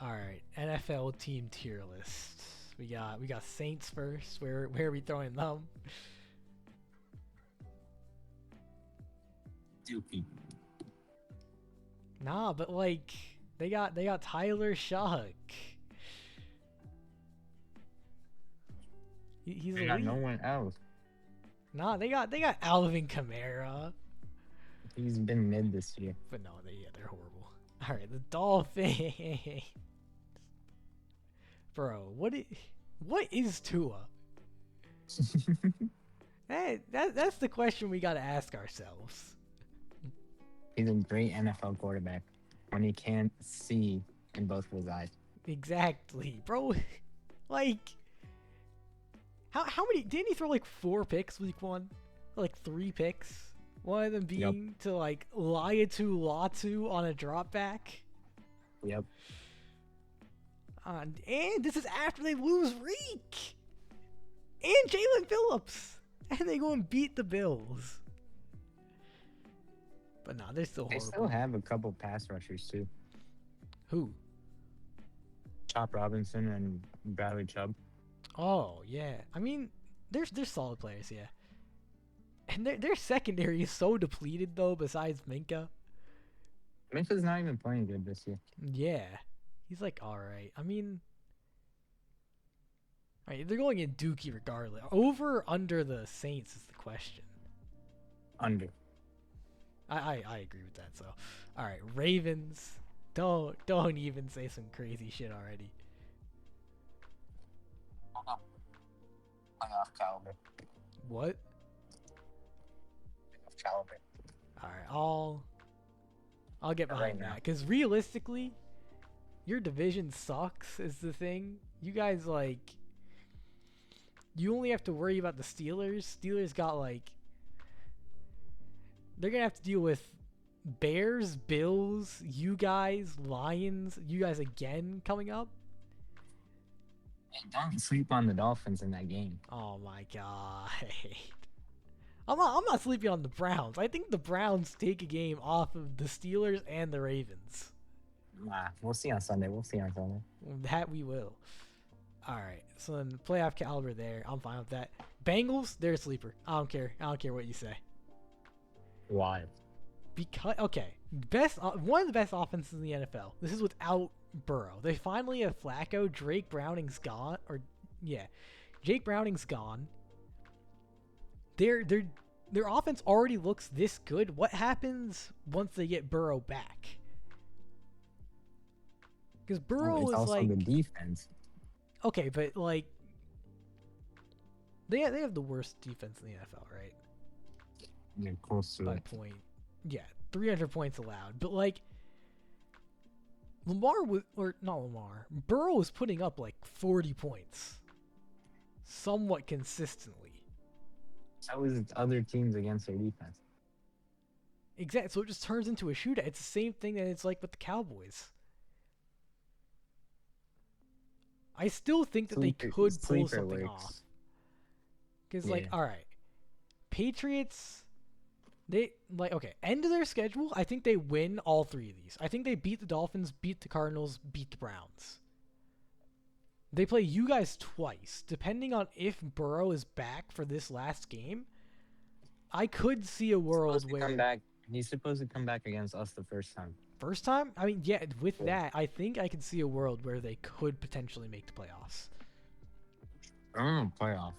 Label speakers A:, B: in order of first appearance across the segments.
A: All right, NFL team tier list. We got Saints first. Where are we throwing them?
B: Dookie.
A: Nah, but like they got Tyler Shuck. He's
B: They got
A: elite.
B: no one else.
A: Nah, they got Alvin Kamara.
B: He's been mid this year.
A: But no, they're horrible. All right, the Dolphins. Bro, what is Tua? That's the question we gotta ask ourselves.
B: He's a great NFL quarterback when he can't see in both of his eyes.
A: Exactly, bro. Like, how many? Didn't he throw like 4 picks week 1? Like 3 picks. One of them being to like Liatu Latu on a drop back.
B: Yep.
A: And this is after they lose Reek and Jalen Phillips, and they go and beat the Bills. But nah, they're still
B: They
A: horrible.
B: still have a couple pass rushers too.
A: Who?
B: Chop Robinson and Bradley Chubb.
A: Oh yeah, I mean, they're solid players, yeah. And their secondary is so depleted though. Besides Minka,
B: Minka's not even playing good this year.
A: yeah, he's like all right. I mean, all right, they're going in Dookie regardless. Over or under the Saints is the question.
B: Under.
A: I agree with that. So, all right, Ravens. Don't even say some crazy shit already.
B: Playoff caliber.
A: What?
B: Playoff caliber.
A: All right, I'll get behind
B: Right now.
A: that because realistically, your division sucks. Is the thing. You guys like. You only have to worry about the Steelers. Steelers got like. They're gonna have to deal with Bears, Bills, you guys, Lions, you guys again coming up.
B: And don't sleep on the Dolphins in that game.
A: Oh my god. I'm not sleeping on the Browns. I think the Browns take a game off of the Steelers and the Ravens.
B: Nah, we'll see on Sunday.
A: That we will. All right. So then playoff caliber there. I'm fine with that. Bengals, they're a sleeper. I don't care. I don't care what you say.
B: Why?
A: Because one of the best offenses in the NFL. This is without Burrow. They finally have Flacco. Jake Browning's gone. Jake Browning's gone. Their offense already looks this good. What happens once they get Burrow back? Because Burrow
B: It's
A: is
B: also
A: like
B: the defense.
A: okay, but like they have the worst defense in the NFL, right?
B: You're close to
A: By
B: it.
A: point. Yeah, 300 points allowed. But like Burrow was putting up like 40 points somewhat consistently.
B: So was other teams against their defense.
A: Exactly. So it just turns into a shootout. It's the same thing that it's like with the Cowboys. I still think that they could pull something off. Because like, all right, Patriots, they like end of their schedule. I think they win all 3 of these. I think they beat the Dolphins, beat the Cardinals, beat the Browns. They play you guys twice. Depending on if Burrow is back for this last game, I could see a world where
B: He's supposed to come back against us the first time.
A: First time? I mean, yeah, with that, I think I could see a world where they could potentially make the playoffs.
B: Playoff.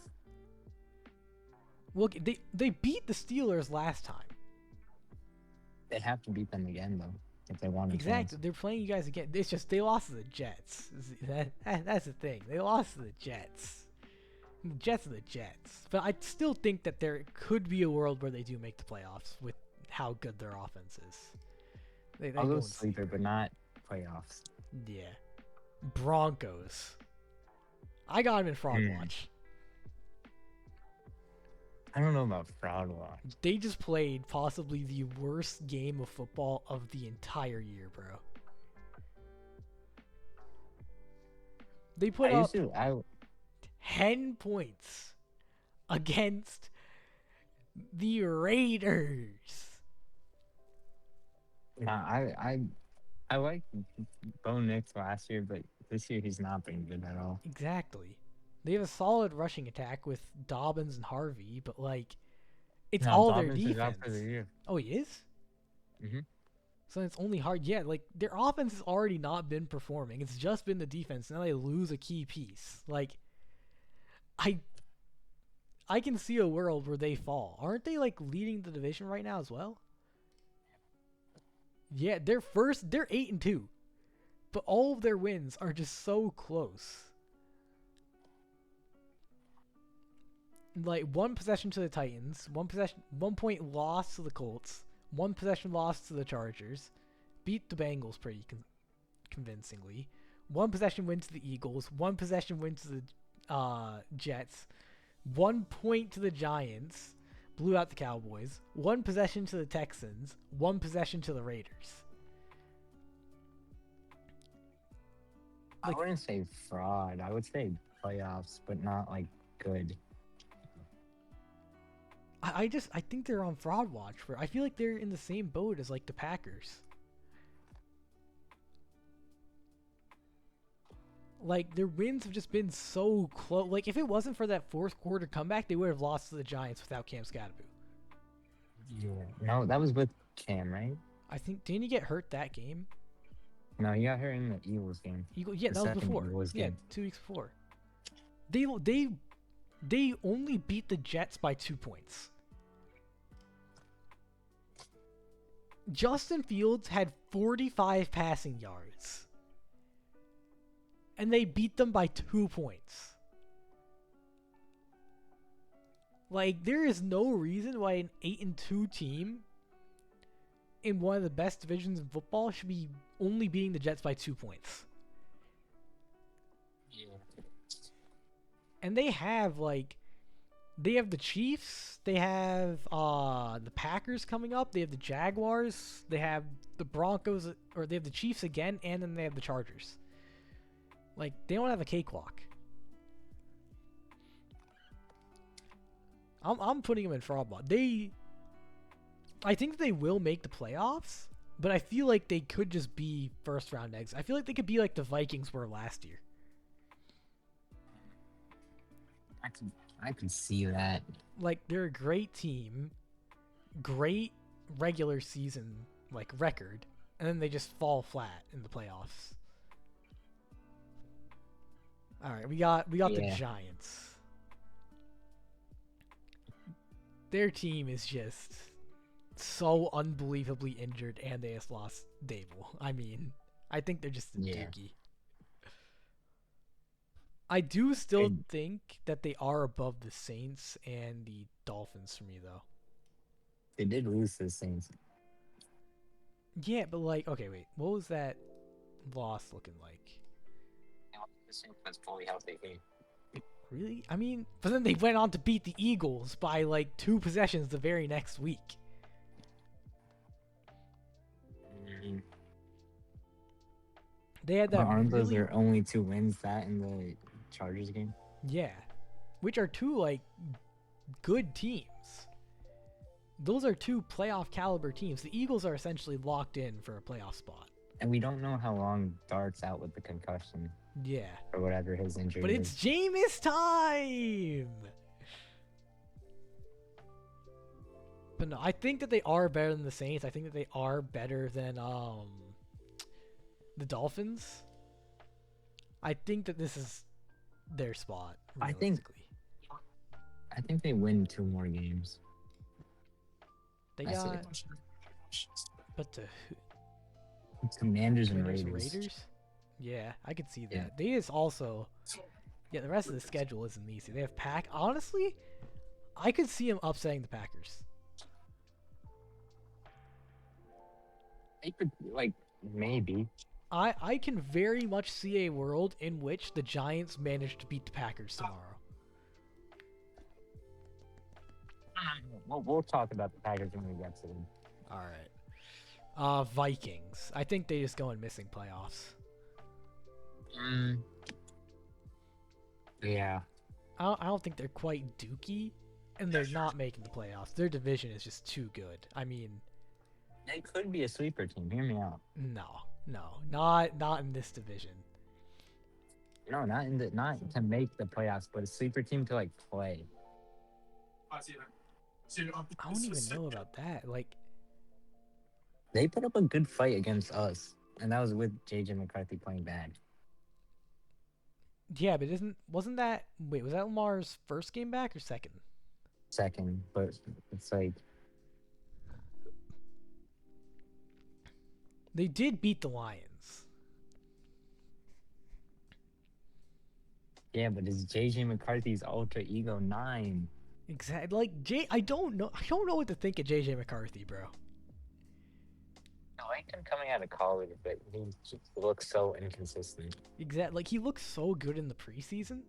A: Well, they beat the Steelers last time.
B: They'd have to beat them again, though, if they want to.
A: Exactly. They're playing you guys again. It's just they lost to the Jets. That's the thing. They lost to the Jets. The Jets are the Jets. But I still think that there could be a world where they do make the playoffs with how good their offense is.
B: I'll go sleeper, but not playoffs.
A: Yeah. Broncos. I got him in Fraud Watch.
B: I don't know about Fraud Watch.
A: They just played possibly the worst game of football of the entire year, bro. They put up 10 points against the Raiders.
B: Nah, I like Bo Nix last year, but this year he's not been good at all.
A: Exactly. They have a solid rushing attack with Dobbins and Harvey, but like, it's
B: No,
A: all their
B: Dobbins is out for the
A: defense.
B: year.
A: Oh, he is?
B: Mm-hmm.
A: So it's only hard. Yeah, like their offense has already not been performing. It's just been the defense. Now they lose a key piece. Like, I I can see a world where they fall. Aren't they like leading the division right now as well? Yeah, they're 8-2. But all of their wins are just so close. Like one possession to the Titans, 1 point loss to the Colts, 1 possession loss to the Chargers, beat the Bengals pretty convincingly, 1 possession win to the Eagles, 1 possession win to the Jets, 1 point to the Giants, blew out the Cowboys, 1 possession to the Texans, 1 possession to the Raiders.
B: I wouldn't say fraud. I would say playoffs, but not like good.
A: I think they're on fraud watch. I feel like they're in the same boat as like the Packers. Like their wins have just been so close. Like if it wasn't for that fourth quarter comeback, they would have lost to the Giants without Cam Scadaboo.
B: Yeah. No, that was with Cam, right?
A: I think didn't he get hurt that game?
B: No, he got hurt in the Eagles game.
A: Yeah, that was before. Yeah, 2 weeks before. They only beat the Jets by 2 points. Justin Fields had 45 passing yards. And they beat them by 2 points. Like, there is no reason why an 8-2 team in one of the best divisions in football should be only beating the Jets by 2 points.
B: Yeah.
A: And they have the Chiefs, they have the Packers coming up, they have the Jaguars, they have the Broncos, or they have the Chiefs again, and then they have the Chargers. Like, they don't have a cakewalk. I'm putting them in fraud ball. I think they will make the playoffs, but I feel like they could just be first round exits. I feel like they could be like the Vikings were last year.
B: I can see that.
A: Like, they're a great team, great regular season like record, and then they just fall flat in the playoffs. All right, we got the Giants. Their team is just so unbelievably injured, and they just lost Dable. I mean, I think they're just a dookie. I do still think that they are above the Saints and the Dolphins for me, though.
B: They did lose to the Saints.
A: Yeah, but like, okay, wait. What was that loss looking like?
B: The Saints was fully healthy.
A: Really? I mean, but then they went on to beat the Eagles by like 2 possessions the very next week.
B: Mm-hmm.
A: They had that.
B: Aren't those their only 2 wins? That in the Chargers game.
A: Yeah, which are 2 like good teams. Those are 2 playoff caliber teams. The Eagles are essentially locked in for a playoff spot.
B: And we don't know how long Dart's out with the concussion.
A: Yeah.
B: Or whatever his injury
A: But it's Jameis time! But no, I think that they are better than the Saints. I think that they are better than the Dolphins. I think that this is their spot, realistically.
B: I think they win 2 more games.
A: They got... But to who?
B: Commanders and Raiders.
A: Yeah, I could see that. Yeah. They is also... Yeah, the rest of the schedule isn't easy. They have honestly, I could see them upsetting the Packers.
B: They could, like, maybe.
A: I can very much see a world in which the Giants manage to beat the Packers tomorrow.
B: We'll talk about the Packers when we get to them.
A: All right. Vikings. I think they just go in missing playoffs.
B: Yeah.
A: I don't think they're quite dookie, and they're not making the playoffs. Their division is just too good. I mean...
B: They could be a sleeper team. Hear me out.
A: No. No, not in this division.
B: No, not to make the playoffs, but a sleeper team to like play.
A: I don't even know about that. Like,
B: they put up a good fight against us, and that was with JJ McCarthy playing bad.
A: Yeah, but wasn't that was that Lamar's first game back or second?
B: Second, but it's like
A: they did beat the Lions.
B: Yeah, but it's JJ McCarthy's alter ego 9.
A: Exactly. Like I don't know what to think of JJ McCarthy, bro.
B: I liked him coming out of college, but he just looks so inconsistent.
A: Exactly. Like he looked so good in the preseason,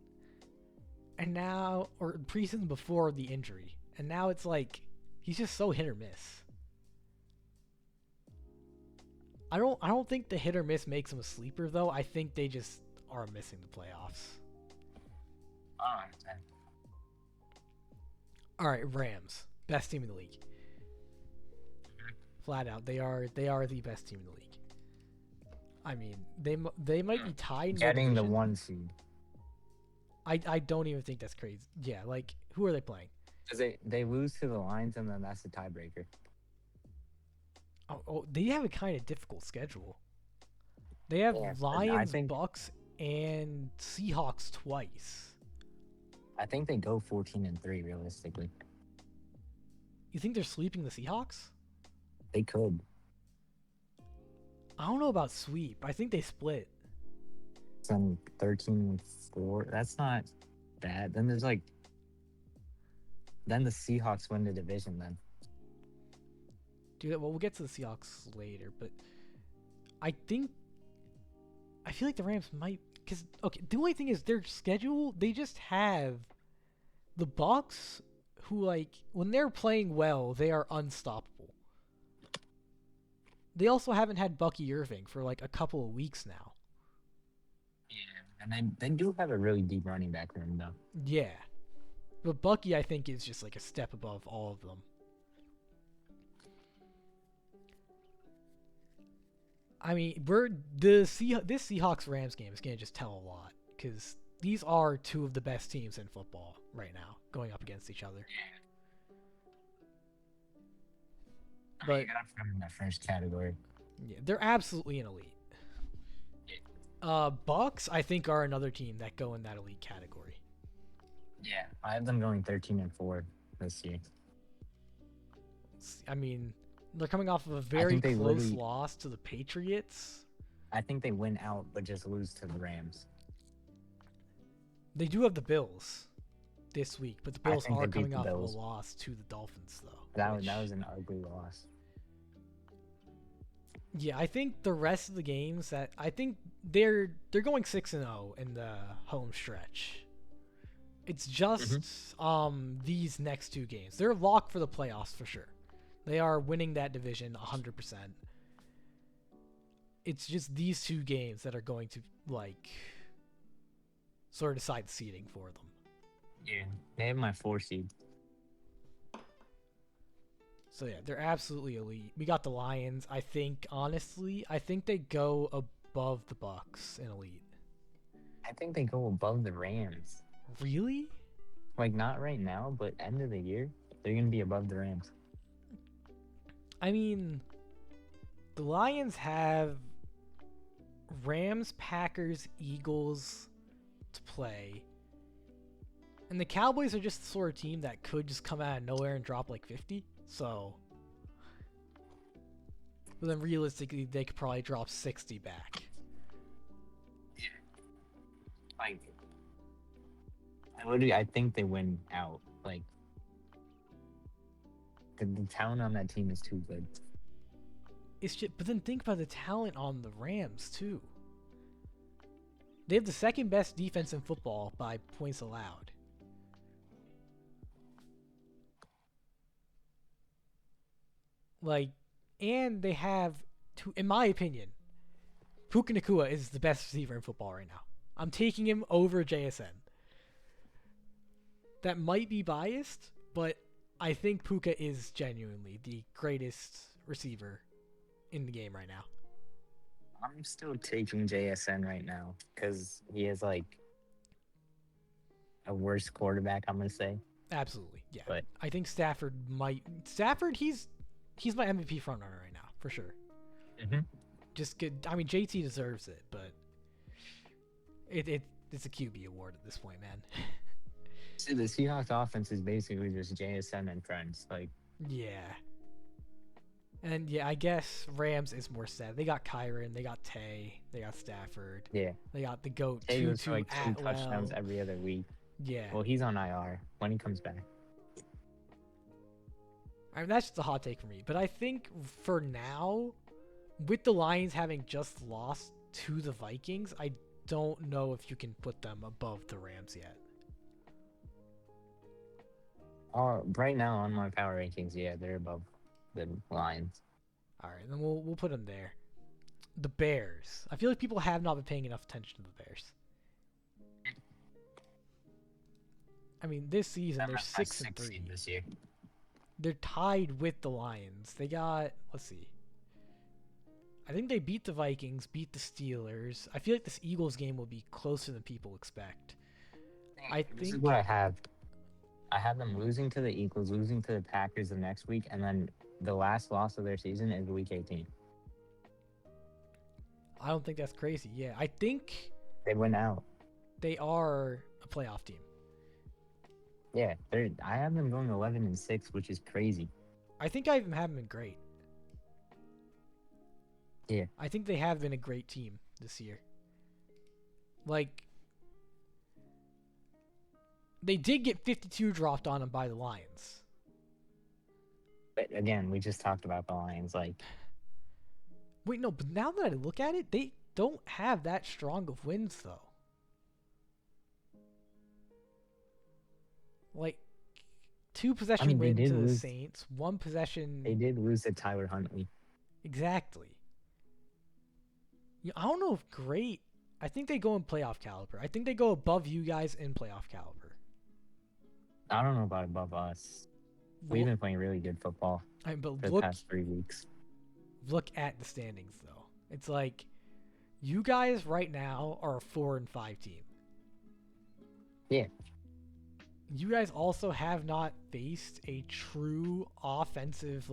A: and now, or preseason before the injury, and now it's like he's just so hit or miss. I don't think the hit or miss makes him a sleeper though. I think they just are missing the playoffs.
B: Oh,
A: all right, Rams, best team in the league. Flat out, they are the best team in the league. I mean, they might be tied.
B: Getting the 1 seed.
A: I don't even think that's crazy. Yeah, like who are they playing?
B: Because they lose to the Lions, and then that's the tiebreaker.
A: Oh, they have a kind of difficult schedule. They have Lions, Bucks, and Seahawks twice.
B: I think they go 14-3 realistically.
A: You think they're sweeping the Seahawks?
B: They could.
A: I don't know about sweep. I think they split.
B: Some 13-4. That's not bad. Then there's like. Then the Seahawks win the division. Then.
A: Dude, well, we'll get to the Seahawks later, but I feel like the Rams might, because okay, the only thing is their schedule. They just have the Bucks, who like when they're playing well, they are unstoppable. They also haven't had Bucky Irving for like a couple of weeks now.
B: Yeah, and they do have a really deep running back room though.
A: Yeah, but Bucky I think is just like a step above all of them. I mean, this Seahawks Rams game is gonna just tell a lot because these are two of the best teams in football right now going up against each other. But
B: you got from that first category.
A: Yeah, they're absolutely an elite. Bucks, I think, are another team that go in that elite category.
B: Yeah, I have them going 13-4 this year.
A: I mean, they're coming off of a very close loss to the Patriots.
B: I think they win out, but just lose to the Rams.
A: They do have the Bills this week, but the Bills are coming off of a loss to the Dolphins, though.
B: That was an ugly loss.
A: Yeah, I think the rest of the games that I think they're going 6-0 in the home stretch. It's just these next two games. They're locked for the playoffs for sure. They are winning that division 100%. It's just these two games that are going to like sort of decide the seeding for them.
B: Yeah, they have my 4 seed.
A: So yeah, they're absolutely elite. We got the Lions. I think they go above the Bucks in elite.
B: I think they go above the Rams.
A: Really?
B: Like not right now, but end of the year, they're gonna be above the Rams.
A: I mean, the Lions have Rams, Packers, Eagles to play. And the Cowboys are just the sort of team that could just come out of nowhere and drop like 50. So, but then realistically, they could probably drop 60 back.
B: Yeah. Like, I think they win out. Like, the talent on that team is too good.
A: It's just, but then think about the talent on the Rams too. They have the second best defense in football by points allowed. Like, and they have, in my opinion, Puka Nacua is the best receiver in football right now. I'm taking him over JSN. That might be biased, but I think Puka is genuinely the greatest receiver in the game right now.
B: I'm still taking JSN right now because he has like a worse quarterback. I'm gonna say,
A: Absolutely, yeah.
B: but
A: I think Stafford. He's my MVP frontrunner right now for sure. Just good. I mean, JT deserves it, but it's a QB award at this point, man.
B: see, the Seahawks offense is basically just JSN and friends. Like,
A: yeah. And yeah, I guess Rams is more set. They got Kyron, they got Tay, they got Stafford.
B: yeah,
A: They got the GOAT.
B: Tay goes for like 2
A: Atwell.
B: touchdowns every other week.
A: Yeah.
B: Well, he's on IR when he comes back.
A: I mean, that's just a hot take for me. But I think for now, with the Lions having just lost to the Vikings, I don't know if you can put them above the Rams yet.
B: Right now on my power rankings, yeah, they're above the Lions.
A: All right, then we'll put them there. The Bears. I feel like people have not been paying enough attention to the Bears. I mean, this season they're 6-3
B: this year.
A: They're tied with the Lions. They got, let's see. I think they beat the Vikings, beat the Steelers. I feel like this Eagles game will be closer than people expect.
B: This is what I have. I have them losing to the Eagles, losing to the Packers the next week, and then the last loss of their season is week 18.
A: I don't think that's crazy. Yeah, I think
B: they went out.
A: They are a playoff team.
B: Yeah, I have them going 11-6, which is crazy.
A: I think I even have them great.
B: Yeah.
A: I think they have been a great team this year. Like, they did get 52 dropped on them by the Lions.
B: But again, we just talked about the Lions. Like,
A: wait, no, but now that I look at it, they don't have that strong of wins, though. Like, 2 possession wins to the Saints, 1 possession.
B: They did lose to Tyler Huntley.
A: Exactly. Yeah, I don't know if great. I think they go in playoff caliber. I think they go above you guys in playoff caliber.
B: I don't know about above us. We've been playing really good football
A: but
B: for the past 3 weeks.
A: Look at the standings, though. It's like, you guys right now are a 4-5 team.
B: Yeah.
A: You guys also have not faced a true offensive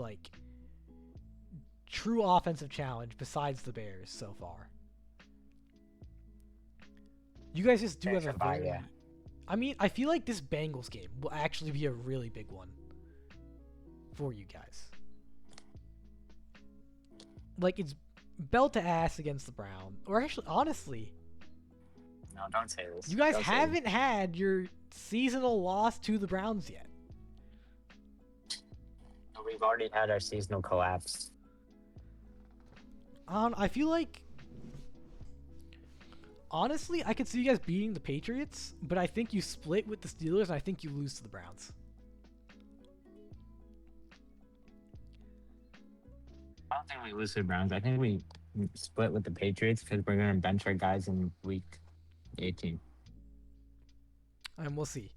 A: challenge besides the Bears so far. You guys just do have a very... Yeah. I mean, I feel like this Bengals game will actually be a really big one for you guys. Like, it's belt to ass against the Browns. Or actually, honestly...
B: No, don't say this.
A: You guys haven't had your seasonal loss to the Browns yet.
B: We've already had our seasonal collapse.
A: I feel like... Honestly, I could see you guys beating the Patriots, but I think you split with the Steelers, and I think you lose to the Browns.
B: I don't think we lose to the Browns. I think we split with the Patriots because we're going to bench our guys in week 18.
A: And we'll see.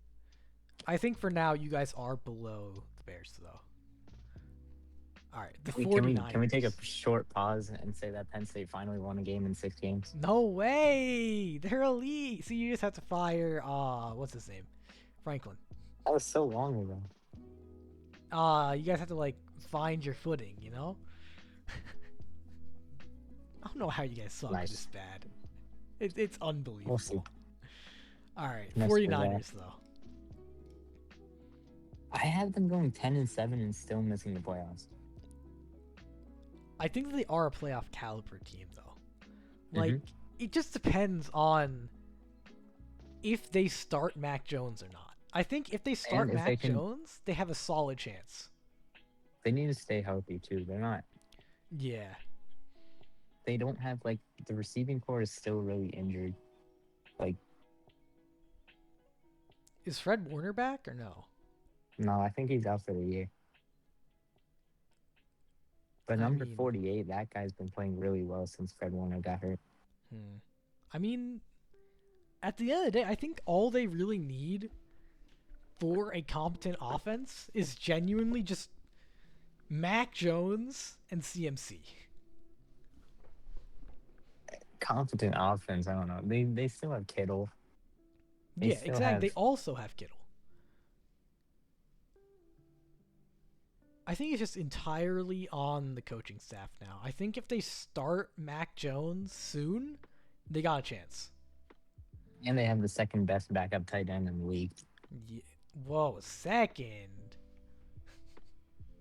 A: I think for now, you guys are below the Bears, though. All right, the 49ers.
B: Can we take a short pause and say that Penn State finally won a game in 6 games?
A: No way! They're elite! See, you just have to fire, what's his name? Franklin.
B: That was so long ago.
A: You guys have to, like, find your footing, you know? I don't know how you guys suck this bad. It's unbelievable.
B: We'll see.
A: All right, 49ers, though.
B: I have them going 10-7 and still missing the playoffs.
A: I think they are a playoff caliber team, though. Like, it just depends on if they start Mac Jones or not. I think if they start Mac Jones, they have a solid chance.
B: They need to stay healthy, too. They're not...
A: Yeah.
B: They don't have, like... The receiving core is still really injured. Like...
A: Is Fred Warner back or no?
B: No, I think he's out for the year. But number 48, that guy's been playing really well since Fred Warner got hurt.
A: I mean, at the end of the day, I think all they really need for a competent offense is genuinely just Mac Jones and CMC.
B: competent offense. I don't know. They still have Kittle. They
A: Yeah,
B: still
A: exactly.
B: have.
A: They also have Kittle. I think it's just entirely on the coaching staff now. I think if they start Mac Jones soon, they got a chance.
B: And they have the second best backup tight end in the league.
A: Yeah. Whoa, second.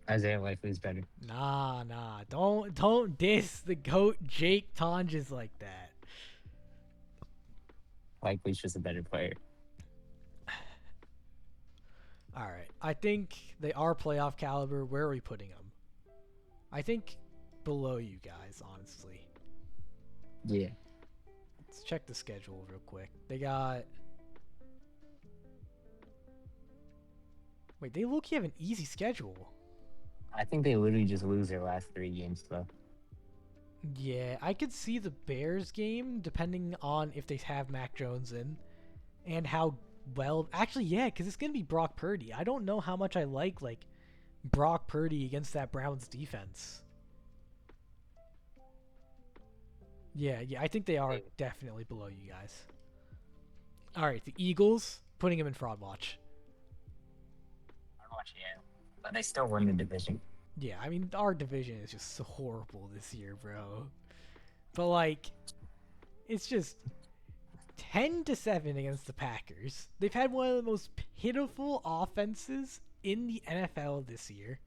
B: Isaiah Likely's better.
A: Nah. Don't diss the GOAT Jake Tonges like that.
B: Likely's just a better player.
A: All right. I think they are playoff caliber. Where are we putting them? I think below you guys, honestly.
B: Yeah.
A: Let's check the schedule real quick. They got... Wait, they low-key have an easy schedule.
B: I think they literally just lose their last 3 games, though.
A: Yeah, I could see the Bears game, depending on if they have Mac Jones in, and how well... Actually, yeah, because it's going to be Brock Purdy. I don't know how much I like Brock Purdy against that Browns defense. Yeah, I think they are definitely below you guys. All right, the Eagles, putting them in Fraud Watch.
B: Yeah, but they still won the division.
A: Yeah, I mean, our division is just so horrible this year, bro. But, it's just 10-7 against the Packers. They've had one of the most pitiful offenses in the NFL this year.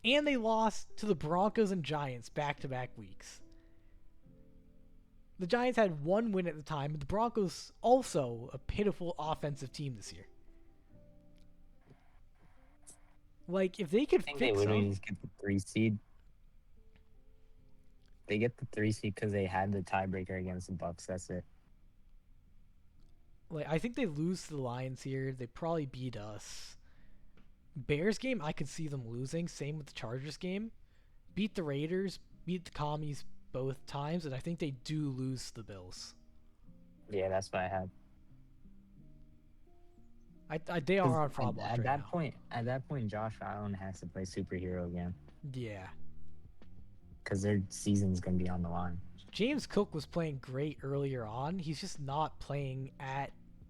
A: And they lost to the Broncos and Giants back-to-back weeks. The Giants had 1 win at the time, but the Broncos also a pitiful offensive team this year. If they could fix
B: they literally
A: them,
B: just get the 3 seed. They get the 3 seed because they had the tiebreaker against the Bucks. That's it.
A: I think they lose to the Lions here. They probably beat us. Bears game, I could see them losing. Same with the Chargers game. Beat the Raiders, beat the Commies both times, and I think they do lose to the Bills.
B: Yeah, that's what I had.
A: They are on fraud watch right now.
B: At that point, Josh Allen has to play superhero again.
A: Yeah.
B: Because their season's going to be on the line.
A: James Cook was playing great earlier on. He's just not playing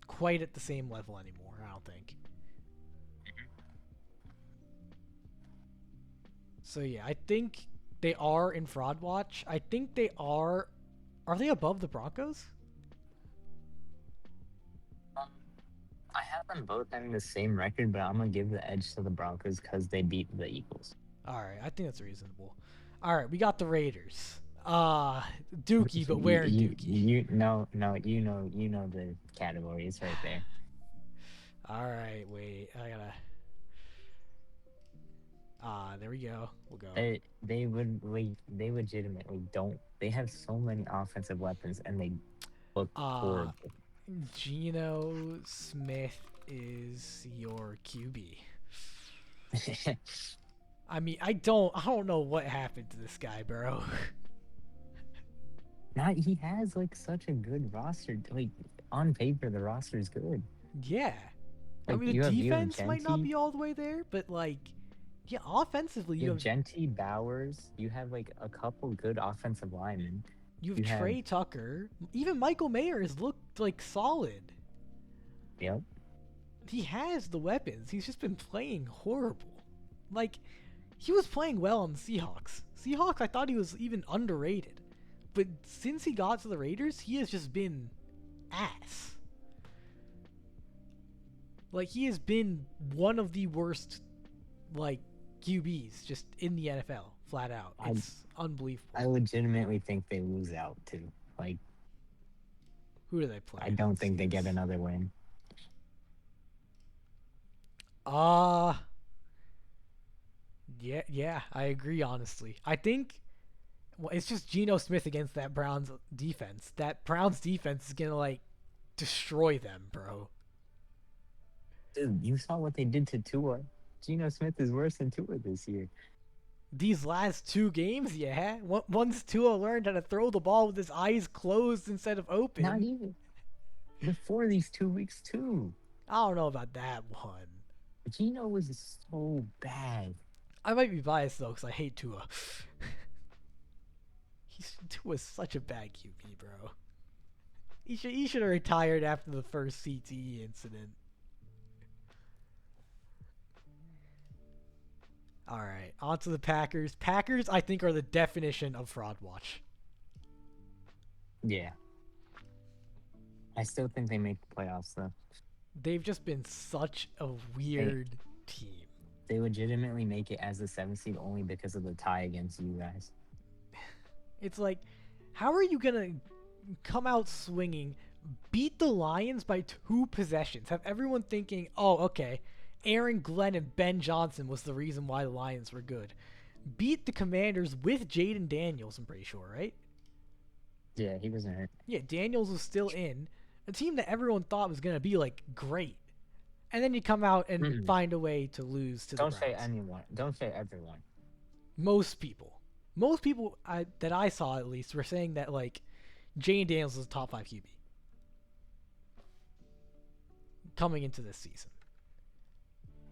A: quite at the same level anymore, I don't think. So, yeah, I think they are in fraud watch. I think they are... Are they above the Broncos?
B: I have them both having the same record, but I'm going to give the edge to the Broncos because they beat the Eagles.
A: All right, I think that's reasonable. All right, we got the Raiders. Dookie, but wearing Dookie.
B: You know the categories right there.
A: All right, wait, I gotta... there we go. We'll go.
B: They legitimately don't. They have so many offensive weapons, and they look horrible.
A: Geno Smith is your QB. I mean, I don't know what happened to this guy, bro.
B: He has such a good roster. On paper, the roster is good.
A: Yeah. I mean, the defense might not be all the way there, but yeah, offensively
B: you have Genty, Bowers. You have a couple good offensive linemen.
A: You have Trey Tucker. Even Michael Mayer has looked solid.
B: Yep.
A: He has the weapons. He's just been playing horrible. He was playing well on the Seahawks. Seahawks, I thought he was even underrated. But since he got to the Raiders, he has just been ass. He has been one of the worst, QBs just in the NFL, flat out. It's unbelievable.
B: I legitimately think they lose out, too.
A: Who do they play?
B: I don't think they get another win.
A: Yeah, I agree, honestly. I think it's just Geno Smith against that Browns defense. That Browns defense is going to, destroy them, bro.
B: Dude, you saw what they did to Tua. Geno Smith is worse than Tua this year.
A: These last 2 games, yeah. Once Tua learned how to throw the ball with his eyes closed instead of open.
B: Not even. Before these 2 weeks, too.
A: I don't know about that one.
B: Geno was so bad.
A: I might be biased, though, because I hate Tua. He was such a bad QB, bro. He should have retired after the first CTE incident. All right, on to the Packers. Packers, I think, are the definition of fraud watch.
B: Yeah. I still think they make the playoffs, though.
A: They've just been such a weird team.
B: They legitimately make it as the 7th seed only because of the tie against you guys.
A: It's like, how are you going to come out swinging, beat the Lions by 2 possessions, have everyone thinking, oh, okay, Aaron Glenn and Ben Johnson was the reason why the Lions were good. Beat the Commanders with Jaden Daniels, I'm pretty sure, right?
B: Yeah, he wasn't hurt.
A: Yeah, Daniels was still in. A team that everyone thought was going to be, like, great. And then you come out and find a way to lose to the Browns.
B: Don't say anyone. Don't say everyone.
A: Most people that I saw, at least, were saying that, like, Jaden Daniels is a top 5 QB coming into this season.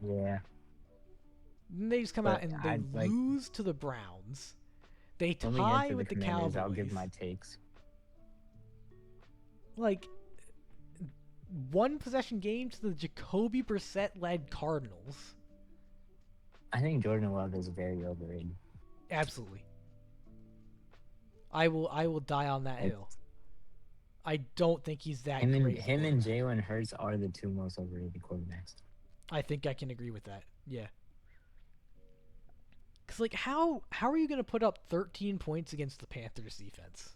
B: Yeah.
A: And they just come out and they lose to the Browns. They tie with the Cowboys.
B: I'll give my takes.
A: Like, 1 possession game to the Jacoby Brissett-led Cardinals.
B: I think Jordan Love is very overrated.
A: Absolutely. I will die on that hill. I don't think he's that great.
B: Him and Jalen Hurts are the 2 most overrated quarterbacks.
A: I think I can agree with that. Yeah. Because, like, how are you going to put up 13 points against the Panthers defense?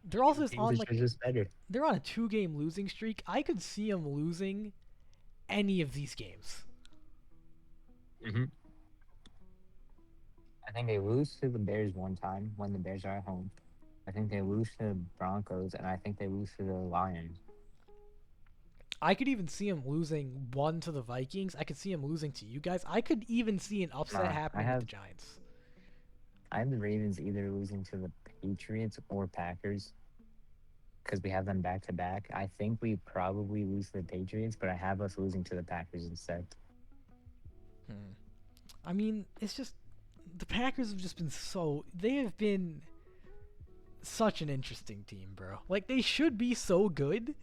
A: They're also on, like, they're on a 2-game losing streak. I could see them losing any of these games.
B: I think they lose to the Bears one time when the Bears are at home. I think they lose to the Broncos, and I think they lose to the Lions.
A: I could even see them losing 1 to the Vikings. I could see them losing to you guys. I could even see an upset happening with the Giants.
B: I have the Ravens either losing to the Patriots or Packers because we have them back-to-back. I think we probably lose to the Patriots, but I have us losing to the Packers instead.
A: I mean, it's just the Packers have just been they have been such an interesting team, bro. Like, they should be so good,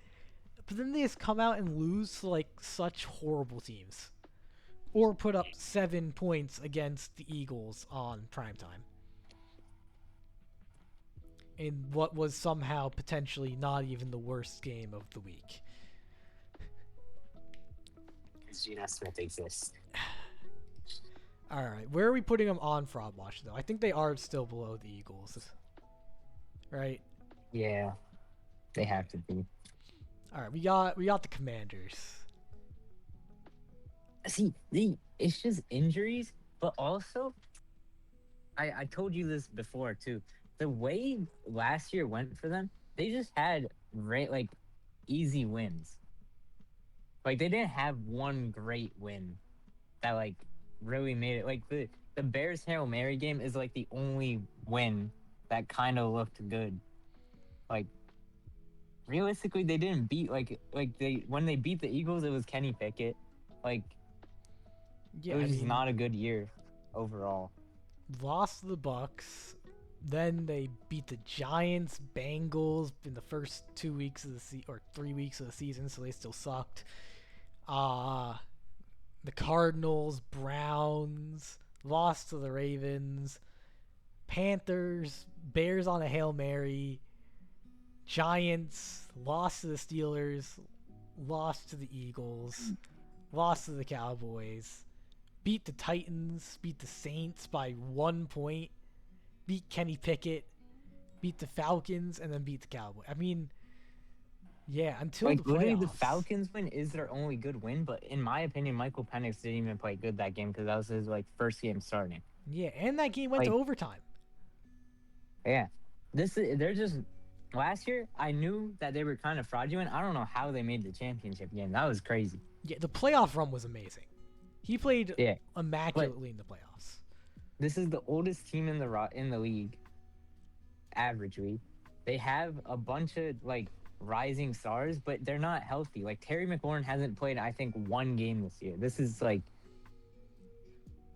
A: but then they just come out and lose to, like, such horrible teams. Or put up 7 points against the Eagles on primetime. In what was somehow potentially not even the worst game of the week.
B: Geno Smith exists.
A: Alright, where are we putting them on fraud watch, though? I think they are still below the Eagles. Right?
B: Yeah, they have to be.
A: Alright, we got the Commanders.
B: See, it's just injuries, but also, I told you this before, too. The way last year went for them, they just had, easy wins. Like, they didn't have one great win that, like, really made it. Like, the Bears Hail Mary game is, like, the only win that kind of looked good. Like, realistically, they didn't beat, when they beat the Eagles, it was Kenny Pickett. Like, it was just not a good year overall.
A: Lost to the Bucks. Then they beat the Giants, Bengals in the first 2 weeks of or 3 weeks of the season, so they still sucked. The Cardinals, Browns, lost to the Ravens, Panthers, Bears on a Hail Mary, Giants, lost to the Steelers, lost to the Eagles, lost to the Cowboys, beat the Titans, beat the Saints by 1 point, beat Kenny Pickett, beat the Falcons, and then beat the Cowboys. I mean, yeah, until the playoffs.
B: Literally, the Falcons win is their only good win, but in my opinion, Michael Penix didn't even play good that game because that was his first game starting.
A: Yeah, and that game went to overtime.
B: Yeah, they're just last year. I knew that they were kind of fraudulent. I don't know how they made the championship game. That was crazy.
A: Yeah, the playoff run was amazing. He played immaculately in the playoffs.
B: This is the oldest team in the league, averagely. They have a bunch of rising stars, but they're not healthy. Like Terry McLaurin hasn't played, I think, 1 game this year. This is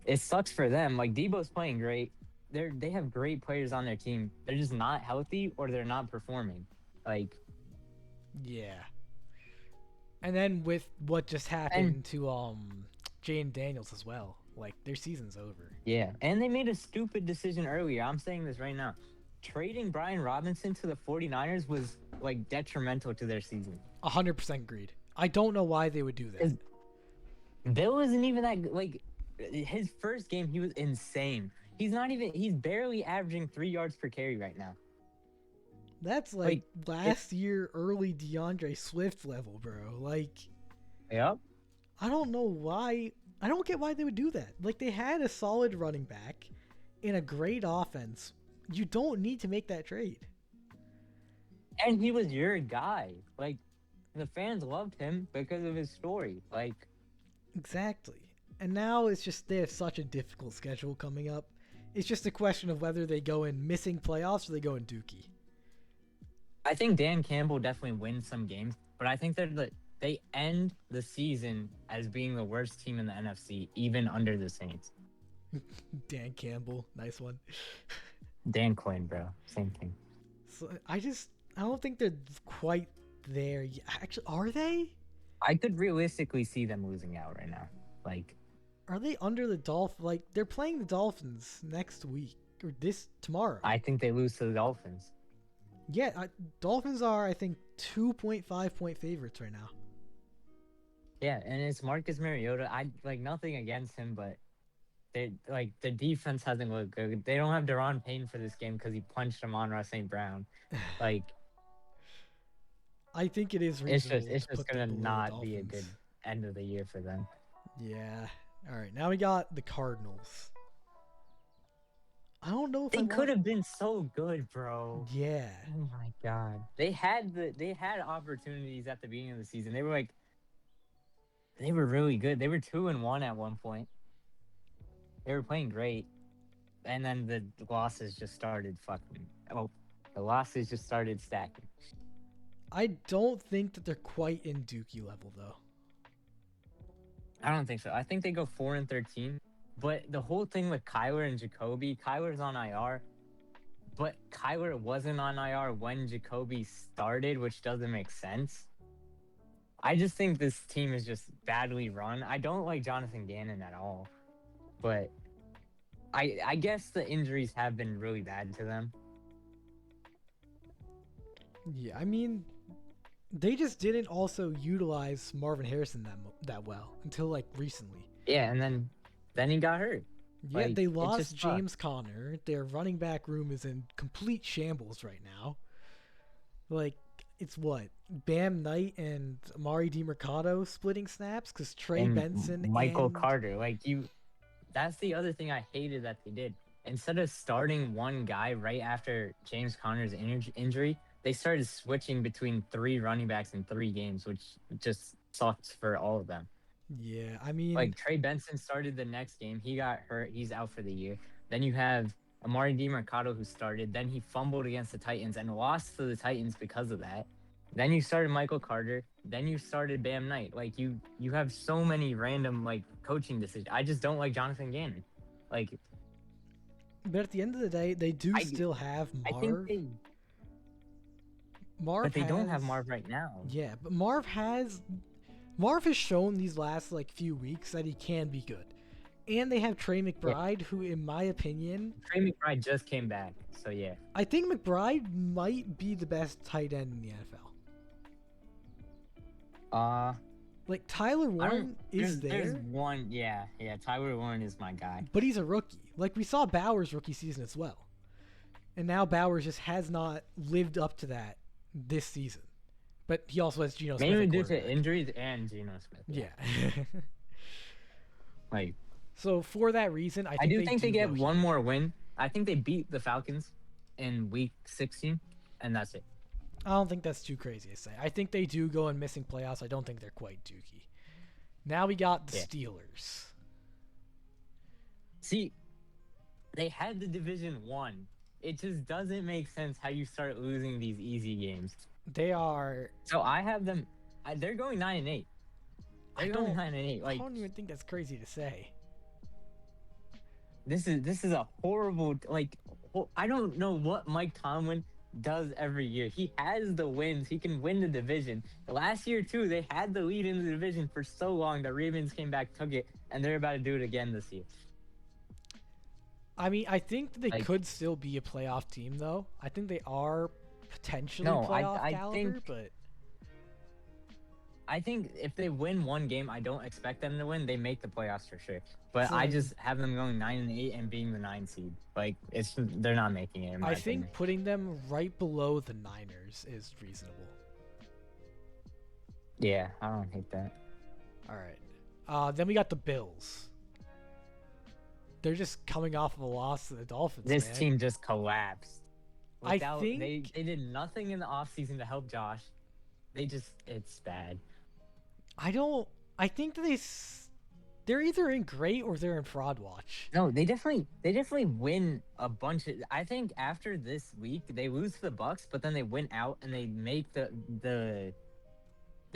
B: it sucks for them. Like Debo's playing great. They have great players on their team. They're just not healthy or they're not performing. Like
A: Yeah. And then with what just
B: and
A: happened to Jane Daniels as well, like their season's over.
B: yeah, and they made a stupid decision earlier. I'm saying this right now. Trading Brian Robinson to the 49ers was like detrimental to their season.
A: 100% agreed. I don't know why they would do that.
B: Bill wasn't even that like his first game he was insane. He's barely averaging 3 yards per carry right now.
A: That's like last year early DeAndre Swift level, bro. Like
B: Yep.
A: I don't know why. I don't get why they would do that. Like they had a solid running back in a great offense. You don't need to make that trade.
B: And he was your guy. Like the fans loved him because of his story. Like
A: exactly. And now it's just they have such a difficult schedule coming up. It's just a question of whether they go in missing playoffs or they go in Dookie.
B: I think Dan Campbell definitely wins some games, but I think they end the season as being the worst team in the NFC, even under the Saints.
A: Dan Campbell, nice one.
B: Dan Quinn, bro, same thing.
A: So I don't think they're quite there yet. Actually, are they?
B: I could realistically see them losing out right now. Like,
A: are they under the Dolphins? Like they're playing the Dolphins next week or tomorrow.
B: I think they lose to the Dolphins.
A: Yeah, Dolphins are, I think, 2.5 point favorites right now.
B: Yeah, and it's Marcus Mariota. I like nothing against him, but the defense hasn't looked good. They don't have Daron Payne for this game because he punched Amon-Ra St. Brown. Like,
A: I think it is reasonable.
B: It's just gonna not be a good end of the year for them.
A: Yeah. All right, now we got the Cardinals. I don't know if
B: they could have been so good, bro.
A: Yeah.
B: Oh my god. They had opportunities at the beginning of the season. They were really good. They were 2-1 at one point. They were playing great. And then the losses just started stacking.
A: I don't think that they're quite in Dookie level though.
B: I don't think so. I think they go 4-13. But the whole thing with Kyler and Jacoby, Kyler's on IR, but Kyler wasn't on IR when Jacoby started, which doesn't make sense. I just think this team is just badly run. I don't like Jonathan Gannon at all, but I guess the injuries have been really bad to them.
A: Yeah, I mean, they just didn't also utilize Marvin Harrison that well until like recently.
B: Yeah, and then he got hurt.
A: Yeah, they lost James Conner. Their running back room is in complete shambles right now. Like, it's what? Bam Knight and Amari DiMercado splitting snaps because Trey Benson
B: Michael Carter. That's the other thing I hated that they did. Instead of starting one guy right after James Conner's injury, they started switching between 3 running backs in 3 games, which just sucks for all of them.
A: Yeah, I mean,
B: like Trey Benson started the next game. He got hurt. He's out for the year. Then you have Amari DiMercado who started. Then he fumbled against the Titans and lost to the Titans because of that. Then you started Michael Carter. Then you started Bam Knight. Like you have so many random like coaching decisions. I just don't like Jonathan Gannon. Like,
A: but at the end of the day, they still have Marv.
B: I think but they don't have Marv right now.
A: Yeah, but Marv has shown these last like few weeks that he can be good. And they have Trey McBride, who, in my opinion,
B: Trey McBride just came back, so yeah.
A: I think McBride might be the best tight end in the NFL. Like Tyler Warren is there.
B: There's one, yeah. Tyler Warren is my guy,
A: but he's a rookie. Like we saw Bowers' rookie season as well, and now Bowers just has not lived up to that this season. But he also has Geno Smith.
B: Mainly due to injuries and Geno Smith.
A: Yeah.
B: Like.
A: So for that reason, I think
B: they get one more win. I think they beat the Falcons in week 16, and that's it.
A: I don't think that's too crazy to say. I think they do go in missing playoffs. I don't think they're quite dookie. Now we got the Steelers.
B: See, they had the division won. It just doesn't make sense how you start losing these easy games.
A: They are.
B: So I have them. They're going 9-8. They're going 9-8. Like,
A: I don't even think that's crazy to say.
B: this is a horrible like. I don't know what Mike Tomlin does every year. He has the wins. He can win the division. Last year too, they had the lead in the division for so long. The Ravens came back, took it, and they're about to do it again this year.
A: I mean, I think they could still be a playoff team, though. I think they are potentially playoff caliber, but
B: I think if they win one game, I don't expect them to win. They make the playoffs for sure. But I just have them going 9-8 and being the 9 seed. Like they're not making it. I think
A: putting them right below the Niners is reasonable.
B: Yeah, I don't hate that.
A: All right. Then we got the Bills. They're just coming off of a loss to the Dolphins.
B: This team just collapsed.
A: I think
B: they did nothing in the offseason to help Josh. It's bad.
A: I think they're either in great or they're in fraud watch.
B: No, they definitely win a bunch of. I think after this week they lose to the Bucks, but then they win out and they make they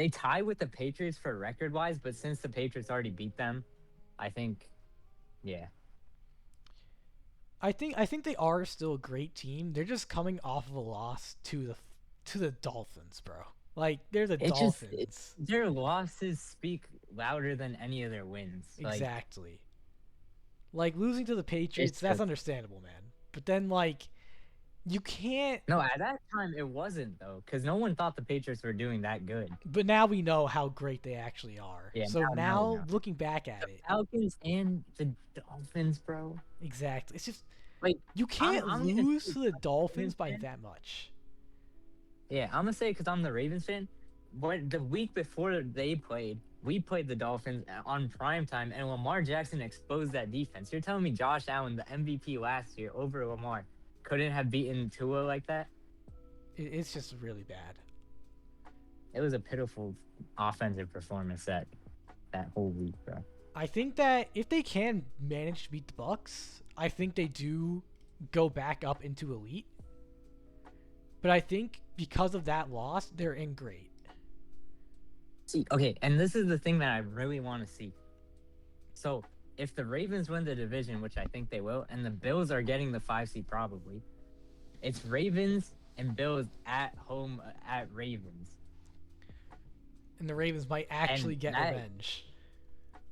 B: tie with the Patriots for record wise, but since the Patriots already beat them, I think, yeah.
A: I think they are still a great team. They're just coming off of a loss to the Dolphins, bro. Like, they're the Dolphins.
B: Their losses speak louder than any of their wins.
A: Exactly. Like, losing to the Patriots, that's understandable, man. But then, like, you can't...
B: No, at that time, it wasn't, though, because no one thought the Patriots were doing that good.
A: But now we know how great they actually are. Yeah, so now looking back at it...
B: Falcons and the Dolphins, bro.
A: Exactly. It's just... Like, you can't lose to the Dolphins by that much.
B: Yeah, I'm going to say because I'm the Ravens fan. But the week before they played, we played the Dolphins on primetime, and Lamar Jackson exposed that defense. You're telling me Josh Allen, the MVP last year, over Lamar, couldn't have beaten Tua like that?
A: It's just really bad.
B: It was a pitiful offensive performance that whole week, bro.
A: I think that if they can manage to beat the Bucks, I think they do go back up into elite. But I think because of that loss, they're in great.
B: See, okay, and this is the thing that I really want to see. So, if the Ravens win the division, which I think they will, and the Bills are getting the 5 seed probably, it's Ravens and Bills at home at Ravens.
A: And the Ravens might actually get revenge.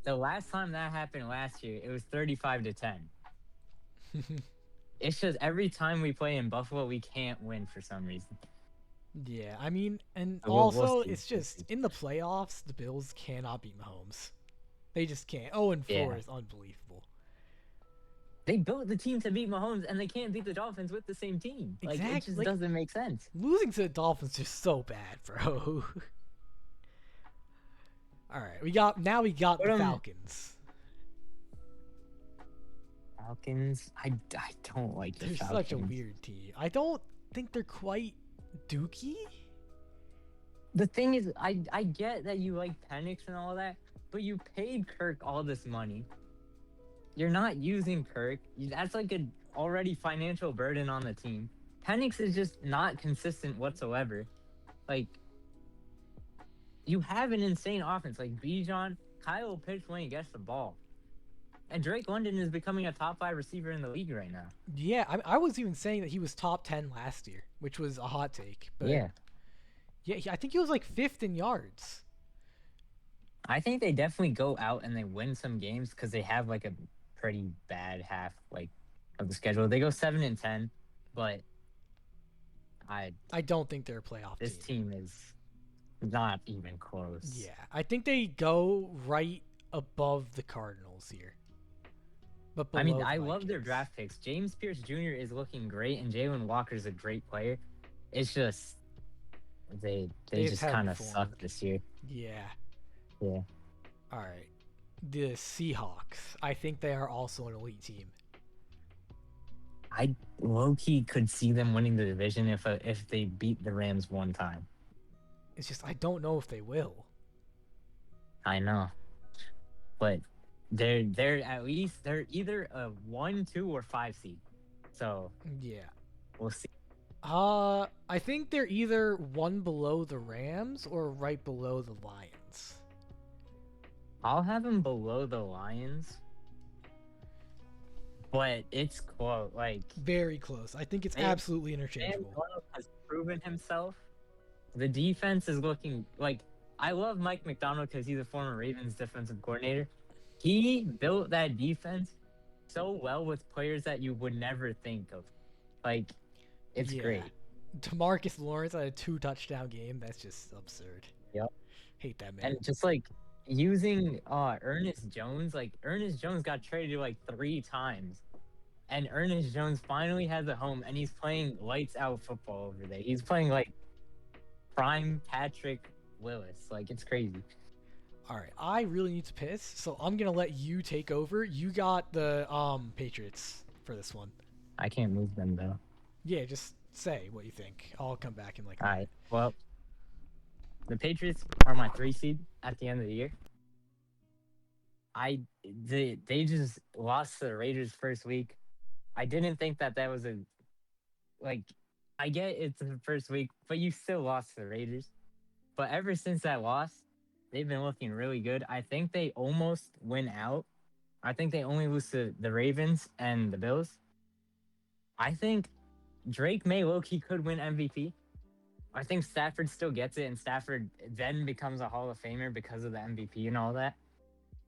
B: The last time that happened last year, it was 35-10. It's just every time we play in Buffalo, we can't win for some reason.
A: Yeah, I mean, and also it's just in the playoffs, the Bills cannot beat Mahomes. They just can't. 0-4 is unbelievable.
B: They built the team to beat Mahomes, and they can't beat the Dolphins with the same team.
A: Exactly.
B: Like, it just doesn't make sense.
A: Losing to the Dolphins is so bad, bro. All right, we got the Falcons.
B: Falcons, I don't like the Falcons.
A: They're such a weird team. I don't think they're quite Dookie.
B: The thing is, I get that you like Penix and all that, but you paid Kirk all this money. You're not using Kirk. That's like an already financial burden on the team. Penix is just not consistent whatsoever. Like, you have an insane offense. Like, Bijan, Kyle Pitts when he gets the ball. And Drake London is becoming a top 5 receiver in the league right now.
A: Yeah, I was even saying that he was top 10 last year, which was a hot take. But yeah, I think he was like 5th in yards.
B: I think they definitely go out and they win some games because they have like a pretty bad half of the schedule. They go 7-10, but I
A: don't think they're a playoff
B: team. This team is not even close.
A: Yeah, I think they go right above the Cardinals here. But
B: I mean, I love their draft picks. James Pierce Jr. is looking great, and Jalen Walker is a great player. It's just they just kind of suck this year.
A: Yeah.
B: Yeah.
A: All right. The Seahawks. I think they are also an elite team.
B: I low-key could see them winning the division if they beat the Rams one time.
A: It's just I don't know if they will.
B: I know. But they're at least they're either a 1, 2, or 5 seed. So
A: yeah,
B: we'll see.
A: I think they're either one below the Rams or right below the Lions.
B: I'll have them below the Lions. but it's close. Like
A: Very close. I think it's absolutely interchangeable.
B: Darnold has proven himself. The defense is looking like I love Mike McDonald because he's a former Ravens defensive coordinator. He built that defense so well with players that you would never think of. Like, it's great.
A: DeMarcus Lawrence had a 2-touchdown game. That's just absurd.
B: Yep.
A: Hate that man.
B: And just like using Ernest Jones, like Ernest Jones got traded like 3 times. And Ernest Jones finally has a home and he's playing lights out football over there. He's playing like prime Patrick Willis. Like, it's crazy.
A: All right, I really need to piss, so I'm gonna let you take over. You got the Patriots for this one.
B: I can't move them though.
A: Yeah, just say what you think. I'll come back in like.
B: All right. Well, the Patriots are my 3 seed at the end of the year. They just lost to the Raiders first week. I didn't think that was a like. I get it's the first week, but you still lost to the Raiders. But ever since that loss, they've been looking really good. I think they almost win out. I think they only lose to the Ravens and the Bills. I think Drake May low-key could win MVP. I think Stafford still gets it, and Stafford then becomes a Hall of Famer because of the MVP and all that.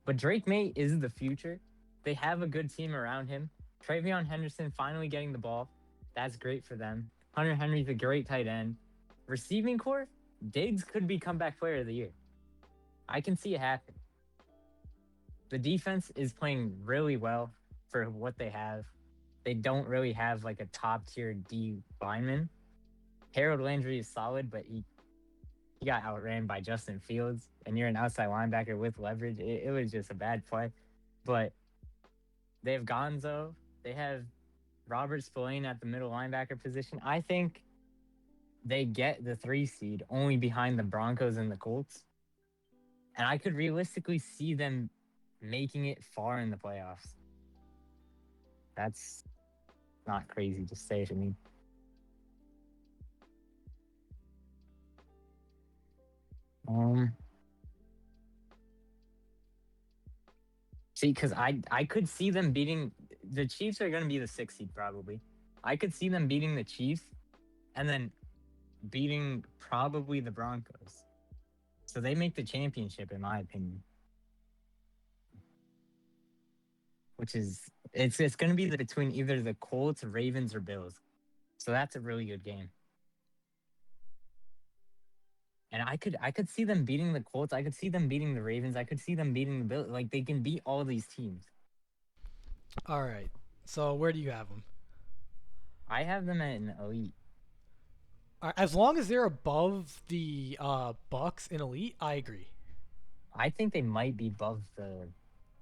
B: But Drake May is the future. They have a good team around him. Travion Henderson finally getting the ball. That's great for them. Hunter Henry's a great tight end. Receiving core, Diggs could be comeback player of the year. I can see it happen. The defense is playing really well for what they have. They don't really have like a top tier D lineman. Harold Landry is solid, but he got outran by Justin Fields, and you're an outside linebacker with leverage. It was just a bad play. But they have Gonzo. They have Robert Spillane at the middle linebacker position. I think they get the 3 seed only behind the Broncos and the Colts. And I could realistically see them making it far in the playoffs. That's not crazy to say to me. See, because I could see them beating the Chiefs are going to be the 6th seed probably. I could see them beating the Chiefs and then beating probably the Broncos. So they make the championship, in my opinion. Which is it's going to be between either the Colts, Ravens, or Bills. So that's a really good game. And I could see them beating the Colts. I could see them beating the Ravens. I could see them beating the Bills. Like, they can beat all these teams.
A: All right. So where do you have them?
B: I have them at an elite.
A: As long as they're above the Bucks in elite, I agree.
B: I think they might be above the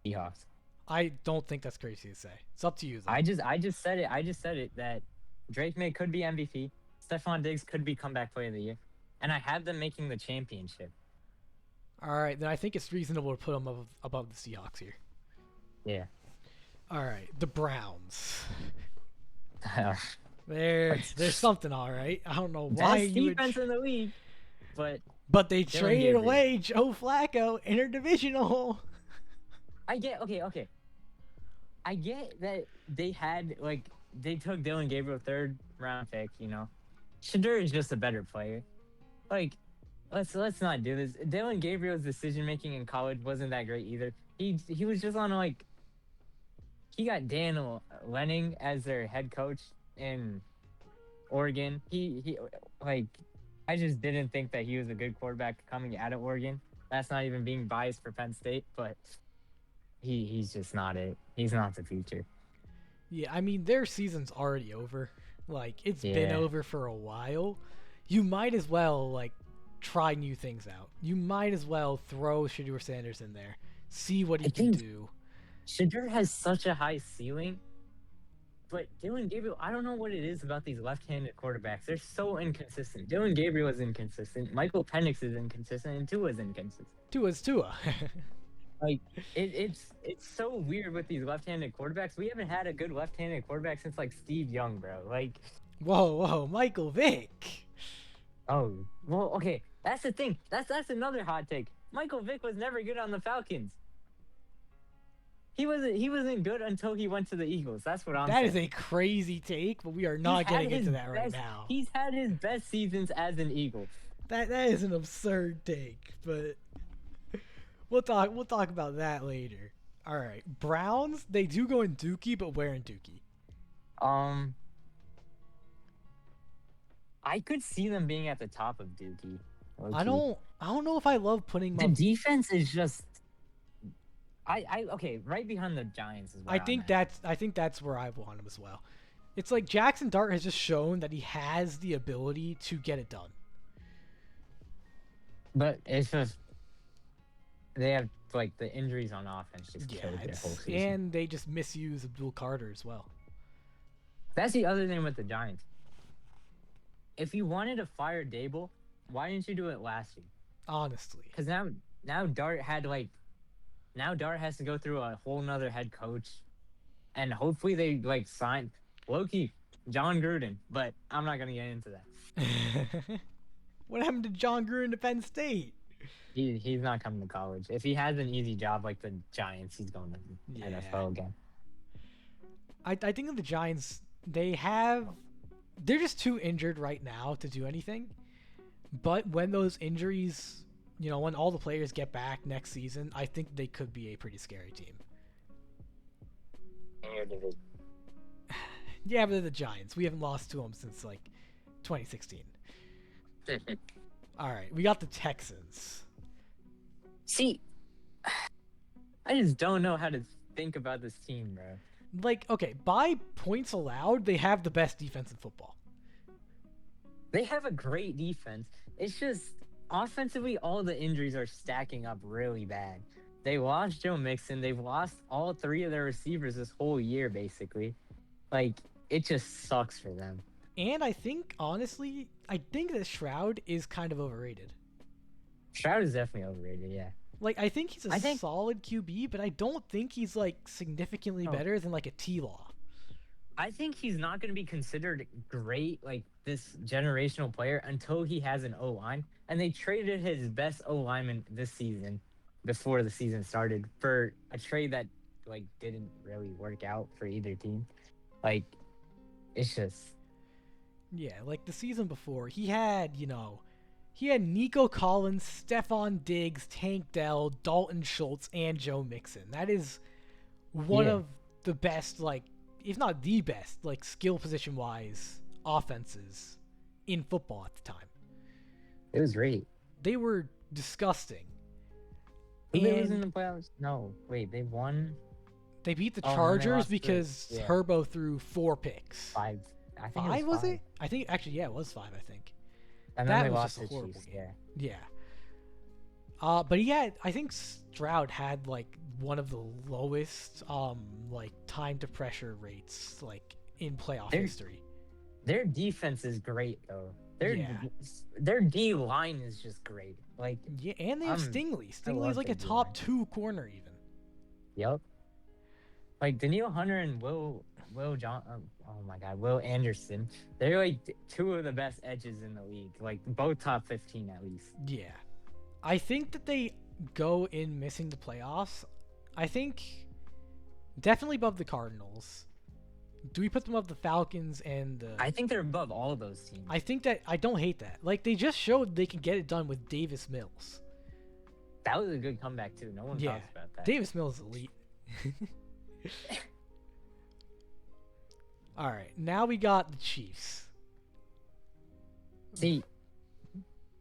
B: Seahawks.
A: I don't think that's crazy to say. It's up to you, though.
B: I just said it that Drake May could be MVP. Stephon Diggs could be comeback player of the year. And I have them making the championship.
A: All right, then I think it's reasonable to put them above the Seahawks here.
B: Yeah.
A: All right, the Browns. There's something, all right. I don't know why
B: best defense in the league, but
A: they traded away Joe Flacco, interdivisional.
B: I get okay. I get that they took Dylan Gabriel 3rd round pick. You know, Shedeur is just a better player. Like, let's not do this. Dylan Gabriel's decision making in college wasn't that great either. He was just on he got Dan Lanning as their head coach in Oregon. I just didn't think that he was a good quarterback coming out of Oregon. That's not even being biased for Penn State, but he's just not it. He's not the future.
A: Yeah, I mean, their season's already over. Like, it's been over for a while. You might as well, try new things out. You might as well throw Shedeur Sanders in there. See what he can do.
B: Shedeur has such a high ceiling. But Dylan Gabriel, I don't know what it is about these left-handed quarterbacks. They're so inconsistent. Dylan Gabriel is inconsistent. Michael Penix is inconsistent. And Tua's inconsistent.
A: Tua's Tua.
B: It's so weird with these left-handed quarterbacks. We haven't had a good left-handed quarterback since Steve Young, bro.
A: Whoa, Michael Vick.
B: Oh, well, okay. That's the thing. That's another hot take. Michael Vick was never good on the Falcons. He wasn't good until he went to the Eagles. That's what I'm
A: That
B: saying.
A: is a crazy take, but we are not getting into that right now.
B: He's had his best seasons as an Eagle.
A: That is an absurd take, but we'll talk about that later. All right, Browns, they do go in Dookie, but where in Dookie?
B: I could see them being at the top of Dookie.
A: I don't know if I love putting
B: the defense is just okay, right behind the Giants is where
A: I think that's where I want him as well. It's like Jackson Dart has just shown that he has the ability to get it done.
B: But it's just they have like the injuries on offense just killed their whole season.
A: And they just misuse Abdul Carter as well.
B: That's the other thing with the Giants. If you wanted to fire Dable, why didn't you do it last year?
A: Honestly.
B: Because now Dart has to go through a whole nother head coach. And hopefully they sign Loki, John Gruden, but I'm not gonna get into that.
A: What happened to John Gruden to Penn State?
B: He's not coming to college. If he has an easy job like the Giants, he's going to NFL again.
A: I think of the Giants, they're just too injured right now to do anything. But when those injuries, when all the players get back next season, I think they could be a pretty scary team.
B: In your division.
A: Yeah, but they're the Giants. We haven't lost to them since 2016. All right, we got the Texans.
B: See, I just don't know how to think about this team, bro.
A: Okay, by points allowed, they have the best defense in football.
B: They have a great defense. It's just offensively, all the injuries are stacking up really bad. They lost Joe Mixon. They've lost all three of their receivers this whole year, basically. It just sucks for them.
A: And I think, honestly, that Stroud is kind of overrated.
B: Stroud is definitely overrated, yeah.
A: I think he's a solid QB, but I don't think he's, significantly better than, a T-Law.
B: I think he's not going to be considered great, this generational player until he has an O-line. And they traded his best O-lineman this season, before the season started, for a trade that, didn't really work out for either team. It's just...
A: Yeah, the season before, he had Nico Collins, Stephon Diggs, Tank Dell, Dalton Schultz, and Joe Mixon. That is one of the best, if not the best, skill position-wise offenses in football at the time.
B: It was great.
A: They were disgusting.
B: Who they was in the playoffs? No, wait, they won?
A: They beat the Chargers because Herbo threw 4 picks.
B: 5. I think
A: 5
B: it was 5.
A: it? I think it was 5. I think.
B: And then they lost to the Chiefs.
A: Yeah. But I think Stroud had one of the lowest time to pressure rates in playoff history.
B: Their defense is great though. Their D line is just great.
A: And they have Stingley. Stingley is a top 2 corner even.
B: Yep. Daniil Hunter and Will Anderson. They're 2 of the best edges in the league. Both top 15 at least.
A: Yeah. I think that they go in missing the playoffs. I think definitely above the Cardinals. Do we put them above the Falcons and the...
B: I think they're above all of those teams.
A: I don't hate that. They just showed they can get it done with Davis Mills.
B: That was a good comeback too. No one talks about that.
A: Davis Mills is elite. All right, now we got the Chiefs.
B: See,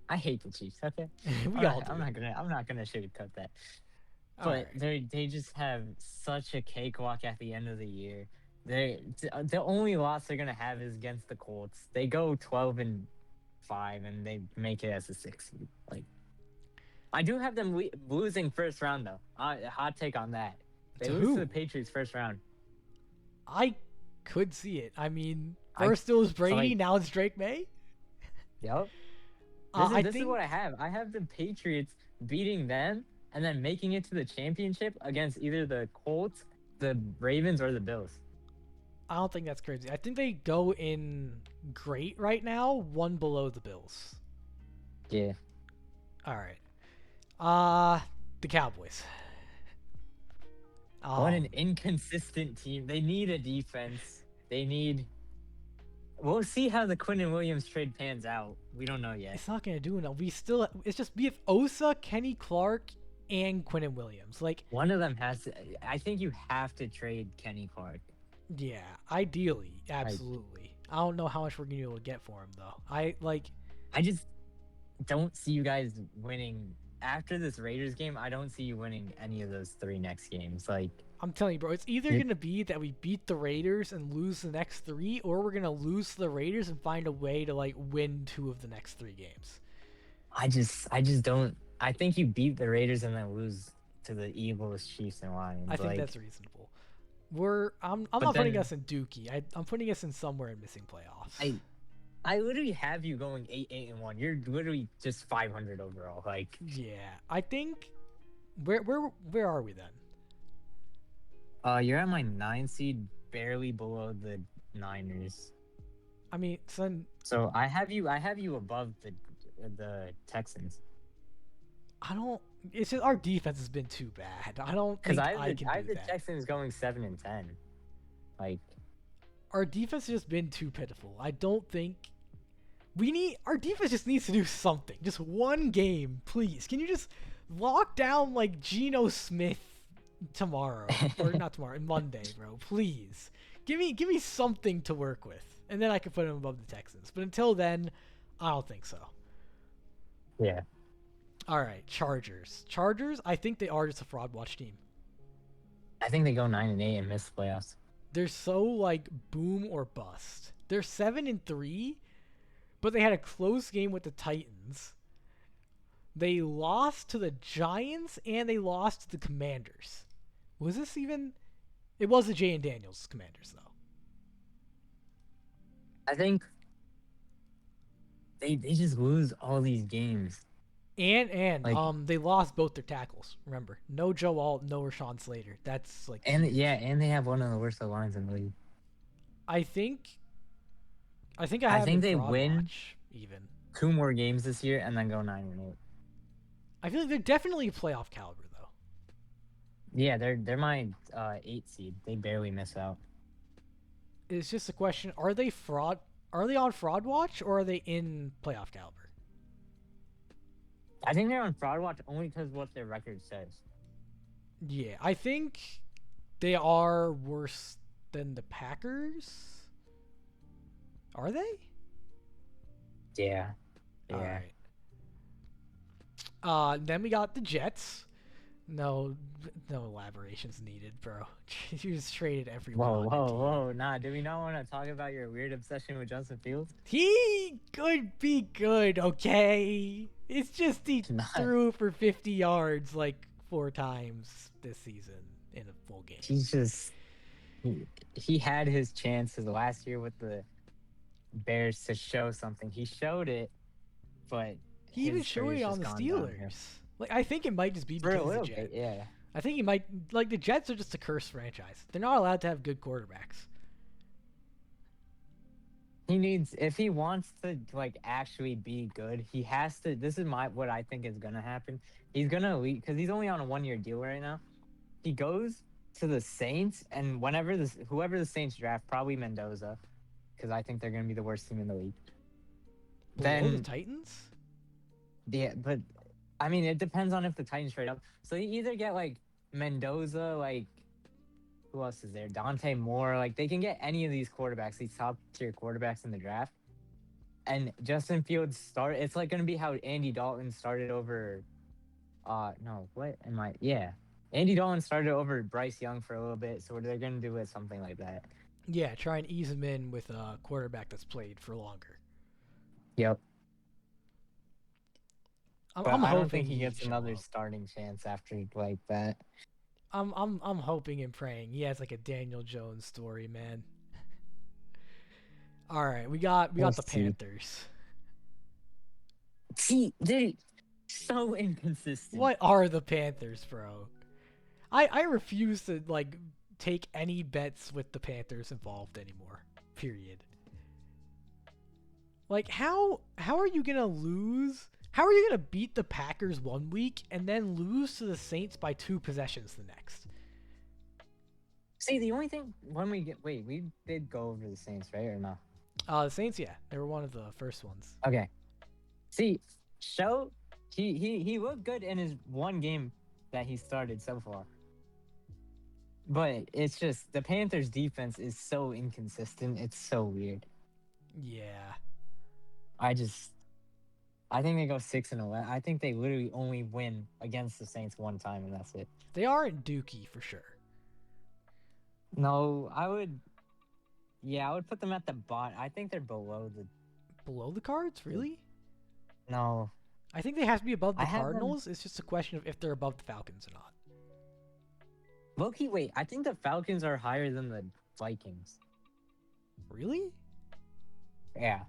B: I hate the Chiefs. Okay,
A: we all do.
B: I'm not gonna sugarcoat that. But they just have such a cakewalk at the end of the year. The only loss they're gonna have is against the Colts. They go 12-5 and they make it as a 6 seed. I do have them losing first round though. Hot take on that. They lose to the Patriots first round.
A: I could see it. I mean, first it was Brady, now it's Drake May.
B: Yep. This is what I have. I have the Patriots beating them and then making it to the championship against either the Colts, the Ravens, or the Bills.
A: I don't think that's crazy. I think they go in great right now, 1 below the Bills.
B: Yeah.
A: All right. The Cowboys.
B: What an inconsistent team. They need a defense. They need. We'll see how the Quinn Williams trade pans out. We don't know yet.
A: It's not gonna do enough. It's just we have Osa, Kenny Clark, and Quinn Williams. Like
B: one of them has to. I think you have to trade Kenny Clark.
A: Yeah, ideally, absolutely. I don't know how much we're gonna be able to get for him though. I
B: just don't see you guys winning after this Raiders game. I don't see you winning any of those 3 next games. Like
A: I'm telling you, bro, it's either gonna be that we beat the Raiders and lose the next 3, or we're gonna lose to the Raiders and find a way to like win 2 of the next 3 games.
B: I just don't. I think you beat the Raiders and then lose to the Eagles, Chiefs, and Lions.
A: I think that's reasonable. I'm not putting us in Dookie. I'm putting us in somewhere in missing playoffs.
B: I literally have you going 8-1. You're literally just 500 overall. Like
A: yeah, I think where are we then?
B: You're at my 9 seed, barely below the Niners.
A: I mean,
B: so I have you above the Texans.
A: It's just our defense has been too bad. I don't think I can do that. I have the
B: Texans going 7-10. Like
A: our defense has just been too pitiful. I don't think our defense just needs to do something. Just one game, please. Can you just lock down like Geno Smith tomorrow or not tomorrow, Monday, bro? Please. Give me something to work with, and then I can put him above the Texans. But until then, I don't think so.
B: Yeah.
A: All right, Chargers. I think they are just a fraud watch team.
B: I think they go 9-8 and miss the playoffs.
A: They're so like boom or bust. They're 7-3, but they had a close game with the Titans. They lost to the Giants and they lost to the Commanders. Was this even? It was the Jay and Daniels Commanders though.
B: I think they just lose all these games.
A: And like, they lost both their tackles. Remember, no Joe Alt, no Rashawn Slater. That's like
B: and they have one of the worst lines in the league.
A: I think I think they
B: win even 2 more games this year and then go 9-8.
A: I feel like they're definitely a playoff caliber though.
B: Yeah, they're my 8 seed. They barely miss out.
A: It's just a question: are they fraud? Are they on fraud watch or are they in playoff caliber?
B: I think they're on fraud watch only because of what their record says.
A: Yeah, I think they are worse than the Packers. Are they?
B: Yeah.
A: All right. Then we got the Jets. No elaborations needed, bro. You just traded everyone.
B: Whoa. Nah, do we not want to talk about your weird obsession with Justin Fields?
A: He could be good, okay? It's just he threw for 50 yards like 4 times this season in a full game.
B: He's just... He had his chances last year with the Bears to show something. He showed it, but...
A: He even showed it on the Steelers. Like, I think it might just be because of the Jets.
B: Yeah.
A: I think he might... Like, the Jets are just a cursed franchise. They're not allowed to have good quarterbacks.
B: He needs... If he wants to, like, actually be good, he has to... This is what I think is going to happen. He's going to leave... Because he's only on a 1-year deal right now. He goes to the Saints, and whoever the Saints draft, probably Mendoza, because I think they're going to be the worst team in the league.
A: Then the Titans?
B: Yeah, but... I mean, it depends on if the Titans trade up. So you either get, like, Mendoza, like, who else is there? Dante Moore. Like, they can get any of these quarterbacks, these top-tier quarterbacks in the draft. And Justin Fields it's, like, going to be how Andy Dalton started over... Andy Dalton started over Bryce Young for a little bit, so they're going to do it something like that.
A: Yeah, try and ease him in with a quarterback that's played for longer.
B: Yep.
A: I
B: don't think he gets another starting chance after like that.
A: I'm hoping and praying he has like a Daniel Jones story, man. All right, we got the Panthers.
B: See, they're so inconsistent.
A: What are the Panthers, bro? I refuse to like take any bets with the Panthers involved anymore. Period. Like how are you gonna lose? How are you going to beat the Packers 1 week and then lose to the Saints by 2 possessions the next?
B: See, the only thing when we did go over the Saints, right or no?
A: The Saints, yeah, they were one of the first ones.
B: Okay. See, Show, he looked good in his one game that he started so far. But it's just the Panthers' defense is so inconsistent. It's so weird.
A: Yeah.
B: I think they go 6-11. I think they literally only win against the Saints one time, and that's it.
A: They aren't dookie for sure.
B: No, I would put them at the bottom. I think they're below
A: the Cards, really?
B: No.
A: I think they have to be above the Cardinals. It's just a question of if they're above the Falcons or not.
B: Loki, wait, I think the Falcons are higher than the Vikings.
A: Really?
B: Yeah.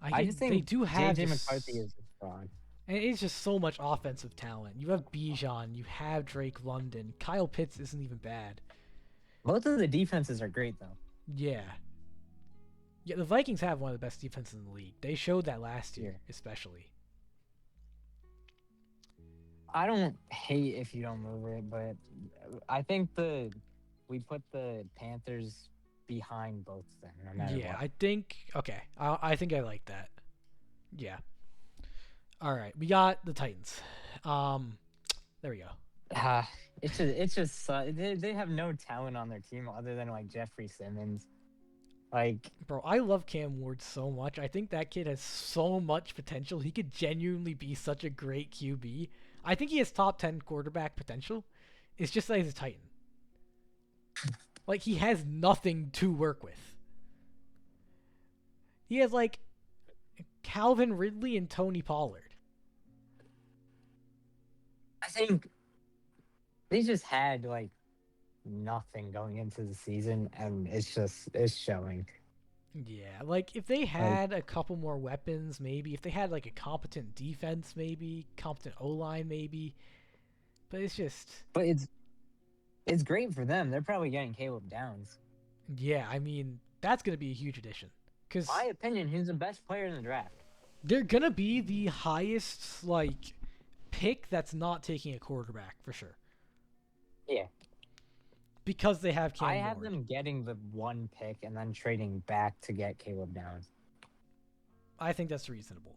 A: I just think they do have
B: JJ McCarthy is a fraud.
A: And it's just so much offensive talent. You have Bijan, you have Drake London. Kyle Pitts isn't even bad.
B: Both of the defenses are great, though.
A: Yeah. Yeah, the Vikings have one of the best defenses in the league. They showed that last year, especially.
B: I don't hate if you don't move it, but I think we put the Panthers behind both of them, no matter what.
A: I think okay. I think I like that. Yeah. All right, we got the Titans. There we go.
B: It's just they have no talent on their team other than like Jeffrey Simmons. Like,
A: bro, I love Cam Ward so much. I think that kid has so much potential. He could genuinely be such a great QB. I think he has top 10 quarterback potential. It's just that he's a Titan. Like, he has nothing to work with. He has, like, Calvin Ridley and Tony Pollard.
B: I think they just had, like, nothing going into the season, and it's showing.
A: Yeah, like, if they had a couple more weapons, maybe. If they had, like, a competent defense, maybe. Competent O-line, maybe. But it's just...
B: But it's great for them. They're probably getting Caleb Downs.
A: Yeah, I mean, that's going to be a huge addition. Cause
B: my opinion, he's the best player in the draft.
A: They're going to be the highest, like, pick that's not taking a quarterback, for sure.
B: Yeah.
A: Because they have Cam
B: I have
A: Ward.
B: them getting the one pick and then trading back to get Caleb Downs.
A: I think that's reasonable.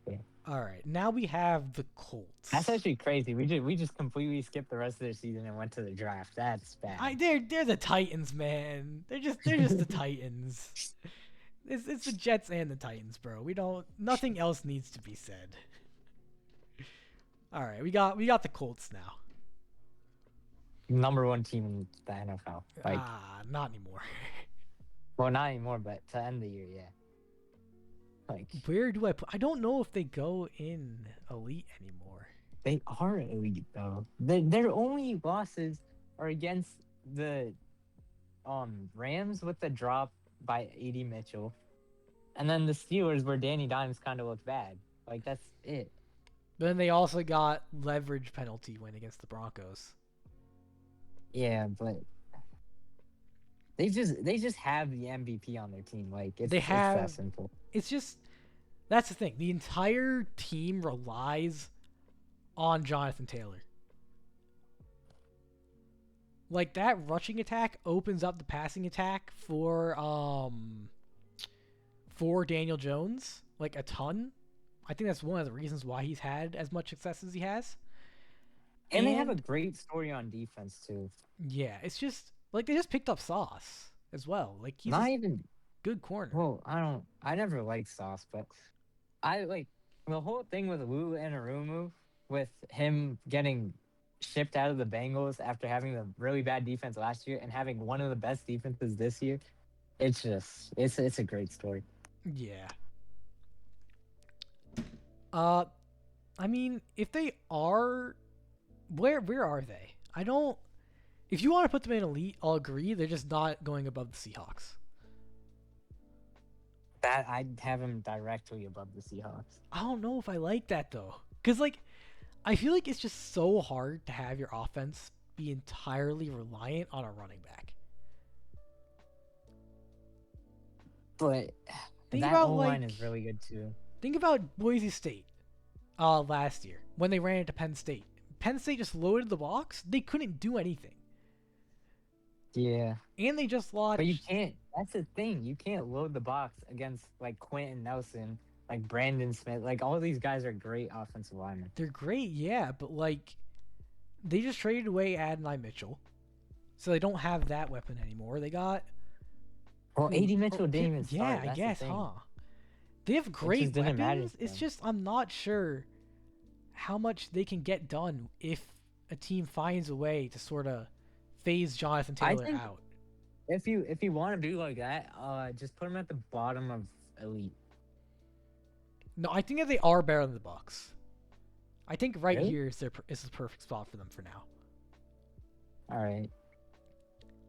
B: Yeah.
A: All right, now we have the Colts.
B: That's actually crazy. We just completely skipped the rest of their season and went to the draft. That's bad.
A: They're the Titans, man. They're just the Titans. It's the Jets and the Titans, bro. Nothing else needs to be said. All right, we got the Colts now.
B: Number one team in the NFL. Like,
A: not anymore.
B: Well, not anymore, but to end the year, yeah. Like,
A: where do I put? I don't know if they go in elite anymore.
B: They are elite though. Their only losses are against the Rams with the drop by A.D. Mitchell, and then the Steelers where Danny Dimes kind of looked bad. Like, that's it.
A: But then they also got leverage penalty win against the Broncos.
B: Yeah, but they just have the MVP on their team. Like, it's that simple.
A: It's just that's the thing. The entire team relies on Jonathan Taylor. Like, that rushing attack opens up the passing attack for Daniel Jones like a ton. I think that's one of the reasons why he's had as much success as he has.
B: And they have a great story on defense too.
A: Yeah, it's just like they just picked up Sauce as well. Like, he's
B: not even
A: good corner.
B: Well, I never liked Sauce, but I like the whole thing with Lou Anarumu, with him getting shipped out of the Bengals after having a really bad defense last year and having one of the best defenses this year. It's just it's a great story.
A: Yeah. I mean, if they are, where are they? I don't. If you want to put them in elite, I'll agree. They're just not going above the Seahawks.
B: That I'd have them directly above the Seahawks.
A: I don't know if I like that though, because like, I feel like it's just so hard to have your offense be entirely reliant on a running back.
B: But that O-line is really good too.
A: Think about Boise State last year when they ran into Penn State. Penn State just loaded the box. They couldn't do anything.
B: Yeah.
A: And they just
B: But you
A: launched.
B: can't. That's the thing. You can't load the box against like Quentin Nelson, like Brandon Smith. Like all these guys are great offensive linemen.
A: They're great, yeah, but like they just traded away Adonai Mitchell, so they don't have that weapon anymore. They got
B: Well,
A: who?
B: AD Mitchell didn't even
A: Yeah,
B: start.
A: I
B: That's the
A: guess,
B: thing.
A: huh? They have
B: It
A: great
B: just didn't matter
A: weapons.
B: to
A: It's
B: them.
A: just I'm not sure how much they can get done if a team finds a way to sort of phase Jonathan
B: I
A: Taylor
B: think
A: out.
B: if you want to do like that, just put him at the bottom of elite.
A: No, I think that they are better than the Bucks. I think right
B: Really?
A: here is the perfect spot for them for now.
B: All right.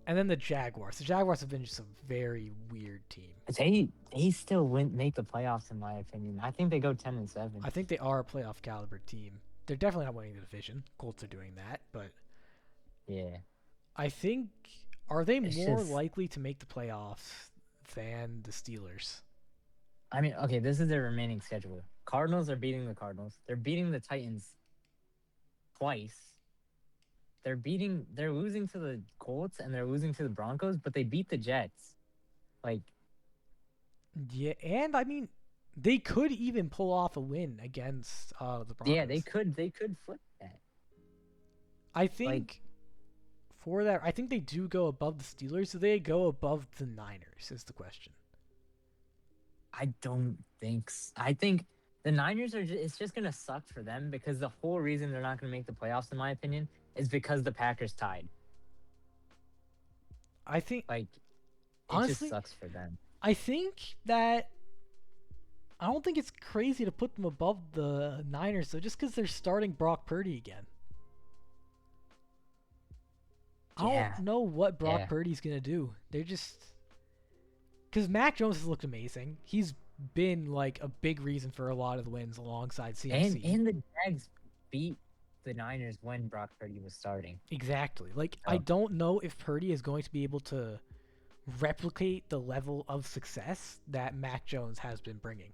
A: And then the Jaguars. The Jaguars have been just a very weird team.
B: They still wouldn't make the playoffs in my opinion. I think they go 10-7.
A: I think they are a playoff caliber team. They're definitely not winning the division. Colts are doing that, but
B: Yeah.
A: I think are they
B: It's
A: more
B: just
A: likely to make the playoffs than the Steelers?
B: I mean, okay, this is their remaining schedule. Cardinals are beating the Cardinals. They're beating the Titans twice. They're losing to the Colts and they're losing to the Broncos, but they beat the Jets. Like,
A: Yeah, and I mean, they could even pull off a win against the Broncos.
B: yeah, they could flip that.
A: I
B: Like,
A: think for that, I think they do go above the Steelers. Do they go above the Niners? Is the question.
B: I don't think I think the Niners it's just gonna suck for them because the whole reason they're not gonna make the playoffs, in my opinion, is because the Packers tied.
A: I think
B: Like, it just
A: honestly,
B: sucks for them.
A: I think that I don't think it's crazy to put them above the Niners though, just because they're starting Brock Purdy again. I
B: Yeah,
A: don't know what Brock
B: yeah.
A: Purdy's gonna do. They're just because Mac Jones has looked amazing. He's been like a big reason for a lot of the wins alongside
B: And
A: CMC.
B: and the Jags beat the Niners when Brock Purdy was starting.
A: Exactly. Like I
B: So
A: don't know if Purdy is going to be able to replicate the level of success that Mac Jones has been bringing.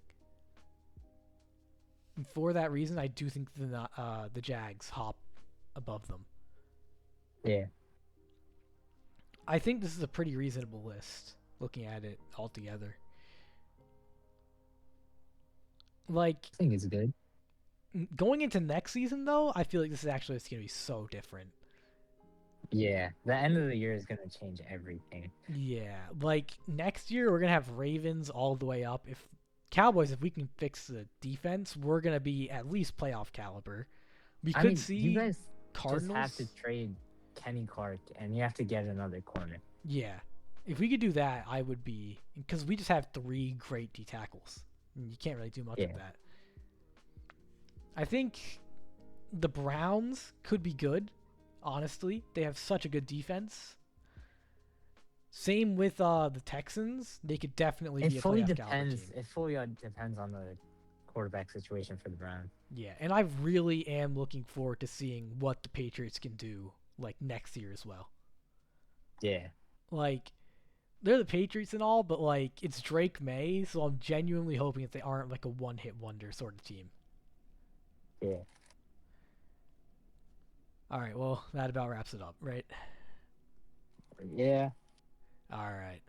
A: And for that reason, I do think the Jags hop above them.
B: yeah,
A: I think this is a pretty reasonable list, looking at it all together. Like,
B: I think it's good.
A: going into next season, though, I feel like this is actually going to be so different.
B: Yeah, the end of the year is gonna change everything.
A: Yeah, like, next year, we're going to have Ravens all the way up. If Cowboys, if we can fix the defense, we're going to be at least playoff caliber. We
B: I
A: could
B: mean,
A: see
B: you guys
A: Cardinals.
B: just have to trade Kenny Clark, and you have to get another corner.
A: Yeah. If we could do that, I would be... Because we just have 3 great D tackles. You can't really do much with that. I think the Browns could be good, honestly. They have such a good defense. Same with the Texans. They could definitely be a playoff caliber team.
B: It fully depends on the quarterback situation for the Browns.
A: Yeah, and I really am looking forward to seeing what the Patriots can do like next year as well.
B: Yeah.
A: Like, they're the Patriots and all, but like it's Drake May, so I'm genuinely hoping that they aren't like a one-hit wonder sort of team.
B: Yeah.
A: All right, well, that about wraps it up, right?
B: Yeah.
A: All right.